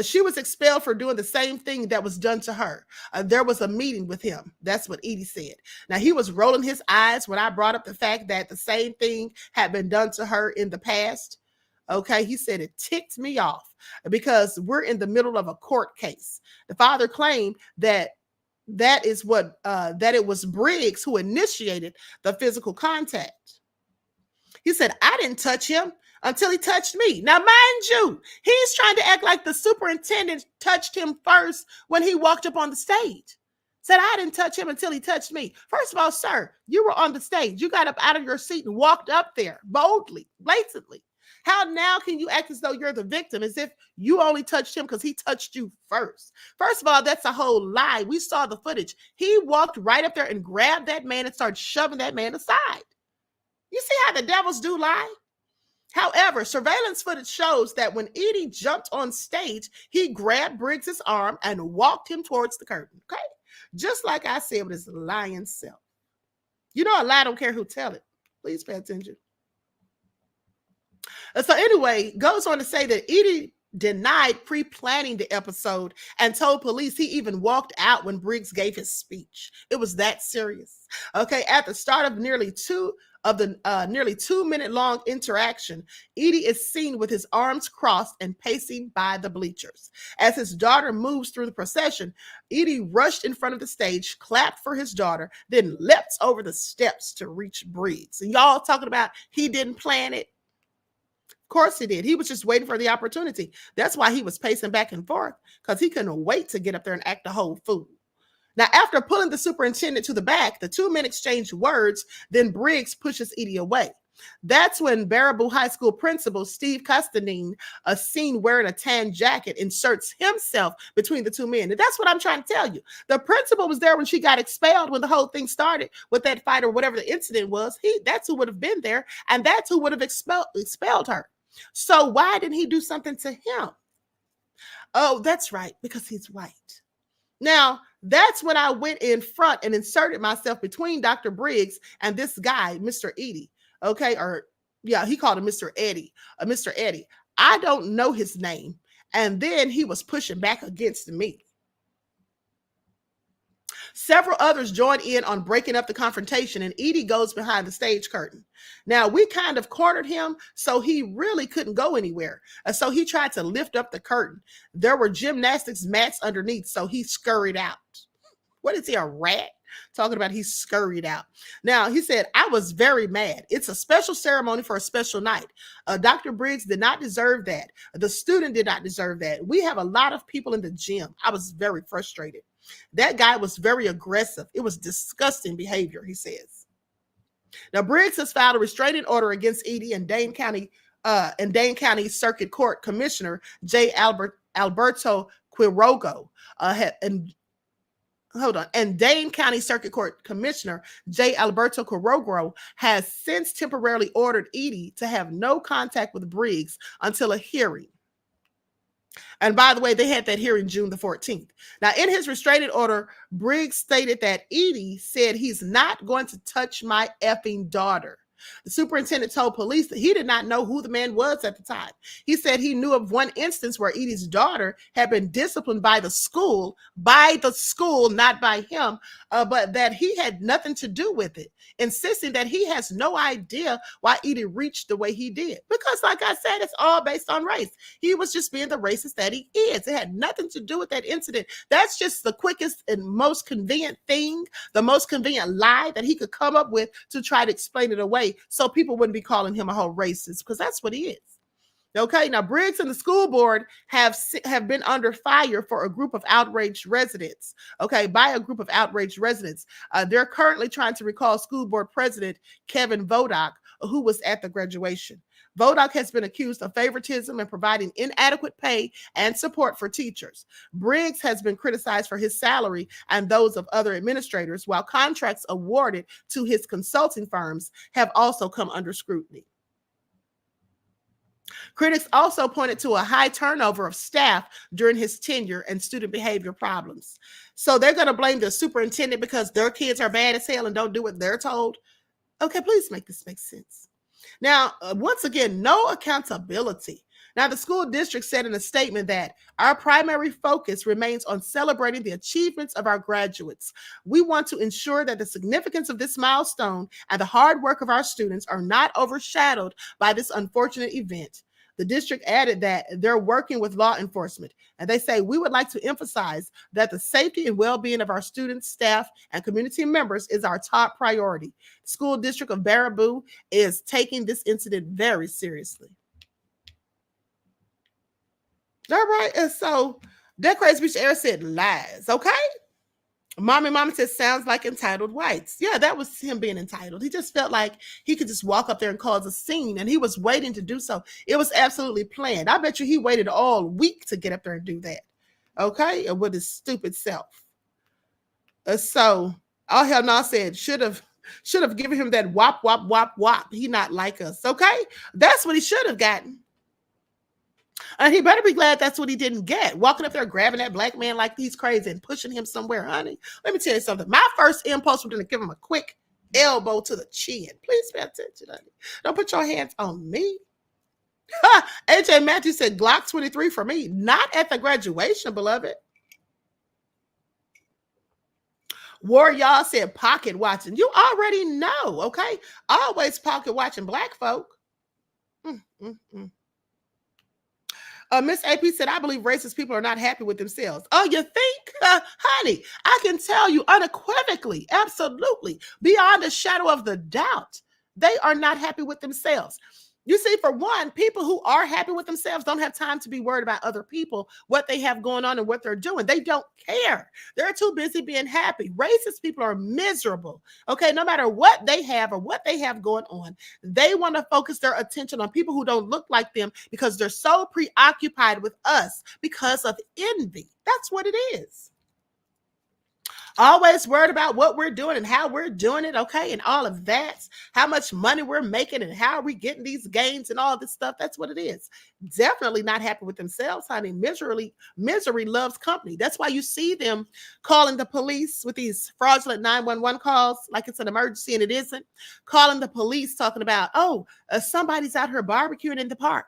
She was expelled for doing the same thing that was done to her. There was a meeting with him. That's what Edie said. Now, he was rolling his eyes when I brought up the fact that the same thing had been done to her in the past. Okay, he said it ticked me off because we're in the middle of a court case. The father claimed that it was Briggs who initiated the physical contact. He said, I didn't touch him until he touched me. Now, mind you, he's trying to act like the superintendent touched him first when he walked up on the stage. Said, I didn't touch him until he touched me. First of all, sir, you were on the stage. You got up out of your seat and walked up there boldly, blatantly. How now can you act as though you're the victim, as if you only touched him because he touched you first? First of all, that's a whole lie. We saw the footage. He walked right up there and grabbed that man and started shoving that man aside. You see how the devils do lie? However, surveillance footage shows that when Edie jumped on stage, he grabbed Briggs's arm and walked him towards the curtain, okay? Just like I said with his lying self. You know a lie don't care who tell it. Please pay attention. So anyway, goes on to say that Edie denied pre-planning the episode and told police he even walked out when Briggs gave his speech. It was that serious. Okay, at the start of nearly 2 minute long interaction, Edie is seen with his arms crossed and pacing by the bleachers. As his daughter moves through the procession, Edie rushed in front of the stage, clapped for his daughter, then leapt over the steps to reach Briggs. And y'all talking about he didn't plan it? Of course he did. He was just waiting for the opportunity. That's why he was pacing back and forth, because he couldn't wait to get up there and act a whole fool. Now, after pulling the superintendent to the back, the two men exchange words, then Briggs pushes Edie away. That's when Baraboo High School principal Steve Costantine, seen wearing a tan jacket, inserts himself between the two men. And that's what I'm trying to tell you. The principal was there when she got expelled, when the whole thing started with that fight or whatever the incident was. That's who would have been there, and that's who would have expelled her. So why didn't he do something to him? Oh, that's right, because he's white. Now, that's when I went in front and inserted myself between Dr. Briggs and this guy, Mr. Edie. Okay, or yeah, he called him Mr. Eddie. Mr. Eddie. I don't know his name. And then he was pushing back against me. Several others joined in on breaking up the confrontation, and Edie goes behind the stage curtain. Now, we kind of cornered him, so he really couldn't go anywhere. So he tried to lift up the curtain. There were gymnastics mats underneath, so he scurried out. What is he, a rat? Talking about he scurried out. Now, he said, I was very mad. It's a special ceremony for a special night. Dr. Briggs did not deserve that. The student did not deserve that. We have a lot of people in the gym. I was very frustrated. That guy was very aggressive. It was disgusting behavior, he says. Now, Briggs has filed a restraining order against Edie and Dane County Circuit Court Commissioner J. Alberto Quiroga and Dane County Circuit Court Commissioner J. Alberto Quiroga has since temporarily ordered Edie to have no contact with Briggs until a hearing. And by the way, they had that hearing June the 14th. Now, in his restraining order, Briggs stated that Edie said he's not going to touch my effing daughter. The superintendent told police that he did not know who the man was at the time. He said he knew of one instance where Edie's daughter had been disciplined by the school, not by him, but that he had nothing to do with it, insisting that he has no idea why Edie reached the way he did. Because like I said, it's all based on race. He was just being the racist that he is. It had nothing to do with that incident. That's just the quickest and most convenient thing, the most convenient lie that he could come up with to try to explain it away, so people wouldn't be calling him a whole racist, because that's what he is. Okay, now Briggs and the school board have been under fire for a group of outraged residents. Okay, by a group of outraged residents. They're currently trying to recall school board president Kevin Vodock, who was at the graduation. Vodock has been accused of favoritism and providing inadequate pay and support for teachers. Briggs has been criticized for his salary and those of other administrators, while contracts awarded to his consulting firms have also come under scrutiny. Critics also pointed to a high turnover of staff during his tenure and student behavior problems. So they're going to blame the superintendent because their kids are bad as hell and don't do what they're told. Okay, please make this make sense. Now, once again, no accountability. Now, the school district said in a statement that our primary focus remains on celebrating the achievements of our graduates. We want to ensure that the significance of this milestone and the hard work of our students are not overshadowed by this unfortunate event. The district added that they're working with law enforcement, and they say, we would like to emphasize that the safety and well-being of our students, staff, and community members is our top priority. The school district of Baraboo is taking this incident very seriously. All right, and so that crazy bitch Air said lies, okay? Mama says, sounds like entitled whites. Yeah, that was him being entitled. He just felt like he could just walk up there and cause a scene, and he was waiting to do so. It was absolutely planned. I bet you he waited all week to get up there and do that, okay? With his stupid self. So, all hell no said, should have given him that wop, wop, wop, wop. He not like us, okay? That's what he should have gotten. And he better be glad that's what he didn't get. Walking up there, grabbing that black man like he's crazy and pushing him somewhere, honey. Let me tell you something. My first impulse was to give him a quick elbow to the chin. Please pay attention, honey. Don't put your hands on me. AJ Matthews said Glock 23 for me. Not at the graduation, beloved. War Y'all said pocket watching. You already know, okay? Always pocket watching black folk. Miss AP said, I believe racist people are not happy with themselves. Oh, you think? Honey, I can tell you unequivocally, absolutely, beyond a shadow of the doubt, they are not happy with themselves. You see, for one, people who are happy with themselves don't have time to be worried about other people, what they have going on and what they're doing. They don't care. They're too busy being happy. Racist people are miserable. Okay, no matter what they have or what they have going on, they want to focus their attention on people who don't look like them because they're so preoccupied with us because of envy. That's what it is. Always worried about what we're doing and how we're doing it, okay? And all of that, how much money we're making and how are we getting these gains and all this stuff. That's what it is. Definitely not happy with themselves, honey. Misery loves company. That's why you see them calling the police with these fraudulent 911 calls like it's an emergency and it isn't. Calling the police talking about, somebody's out here barbecuing in the park.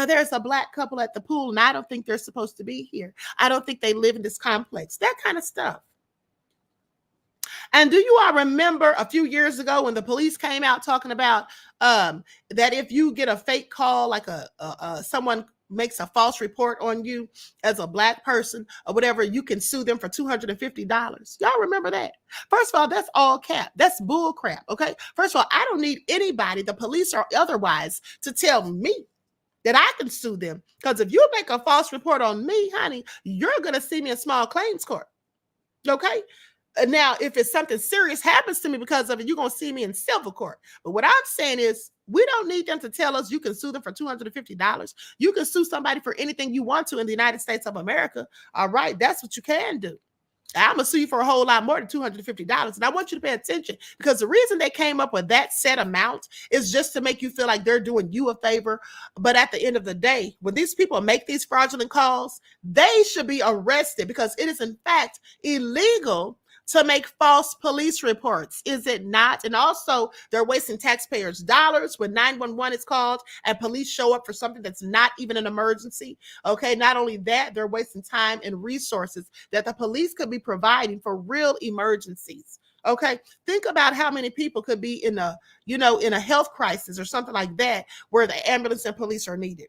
There's a black couple at the pool and I don't think they're supposed to be here. I don't think they live in this complex. That kind of stuff. And do you all remember a few years ago when the police came out talking about that if you get a fake call, like someone makes a false report on you as a black person or whatever, you can sue them for $250. Y'all remember that? First of all, that's all cap. That's bull crap, okay? First of all, I don't need anybody, the police or otherwise, to tell me that I can sue them. Because if you make a false report on me, honey, you're going to see me in small claims court, okay? Now, if it's something serious happens to me because of it, you're going to see me in civil court. But what I'm saying is we don't need them to tell us you can sue them for $250. You can sue somebody for anything you want to in the United States of America. All right, that's what you can do. I'm going to sue you for a whole lot more than $250. And I want you to pay attention because the reason they came up with that set amount is just to make you feel like they're doing you a favor. But at the end of the day, when these people make these fraudulent calls, they should be arrested because it is in fact illegal to make false police reports, is it not? And also, they're wasting taxpayers' dollars when 911 is called and police show up for something that's not even an emergency. Okay, not only that, they're wasting time and resources that the police could be providing for real emergencies. Okay, think about how many people could be in a health crisis or something like that where the ambulance and police are needed.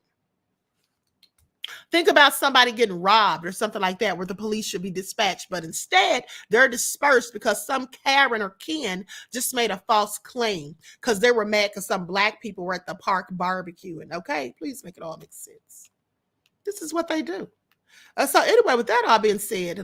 Think about somebody getting robbed or something like that where the police should be dispatched, but instead they're dispersed because some Karen or Ken just made a false claim because they were mad because some black people were at the park barbecuing. Okay, please make it all make sense. This is what they do. So anyway, with that all being said,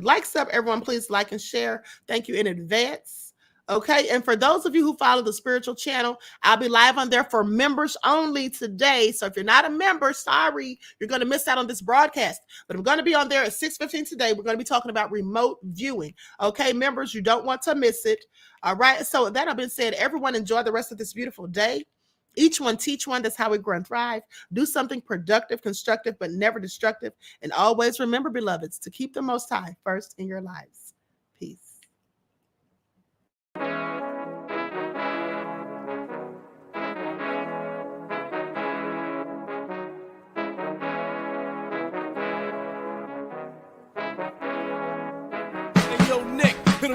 everyone, please like and share. Thank you in advance. Okay, and for those of you who follow the spiritual channel, I'll be live on there for members only today. So if you're not a member, sorry, you're going to miss out on this broadcast. But I'm going to be on there at 6:15 today. We're going to be talking about remote viewing. Okay, members, you don't want to miss it. All right, so that have been said, everyone enjoy the rest of this beautiful day. Each one teach one. That's how we grow and thrive. Do something productive, constructive, but never destructive. And always remember, beloveds, to keep the Most High first in your lives. Peace.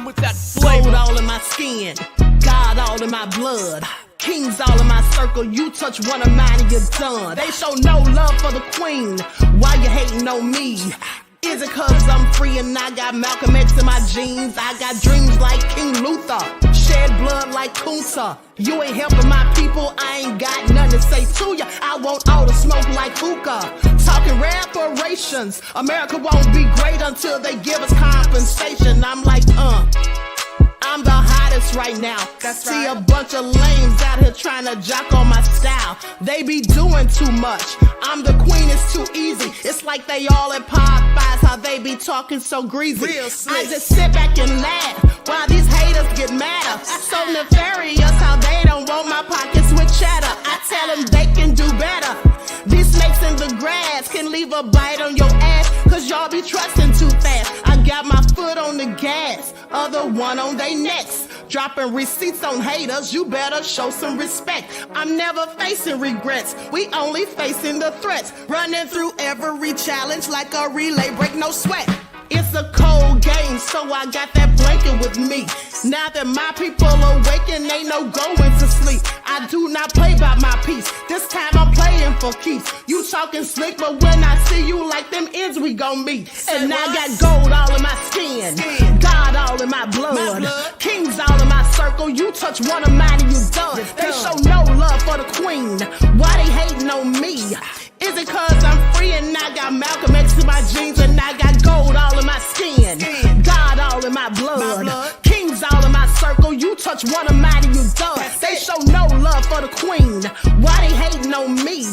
With that gold all in my skin, God all in my blood, kings all in my circle. You touch one of mine and you're done. They show no love for the queen. Why you hating on me? Is it cause I'm free and I got Malcolm X in my jeans? I got dreams like King Luther, shed blood like Kunsa. You ain't helping my people, I ain't got nothing to say to ya. I want all the smoke like hookah. Talking reparations, America won't be great until they give us compensation. I'm like, I'm the hottest right now. See a bunch of lames out here trying to jock on my style. They be doing too much. I'm the queen, it's too easy. It's like they all at Popeyes, how they be talking so greasy. I just sit back and laugh while these haters get madder. So nefarious how they don't want my pockets with cheddar. I tell them they can do better. These snakes in the grass can leave a bite on your ass, cause y'all be trusting too fast. I got my foot on the gas, other one on they necks. Dropping receipts on haters, you better show some respect. I'm never facing regrets, we only facing the threats. Running through every challenge like a relay, break no sweat. It's a cold game, so I got that blanket with me. Now that my people awaken, ain't no going to sleep. I do not play by my piece. This time I'm playing for keeps. You talking slick, but when I see you like them ends, we gon' meet. And I got gold all in my skin, God all in my blood, kings all in my circle. You touch one of mine and you done. They show no love for the queen. Why they hating on me? Is it cause I'm free and I got Malcolm X in my jeans and I got gold all in my skin, God all in my blood, kings all in my circle. You touch one of mine and you done. They show no love for the queen. Why they hating on me?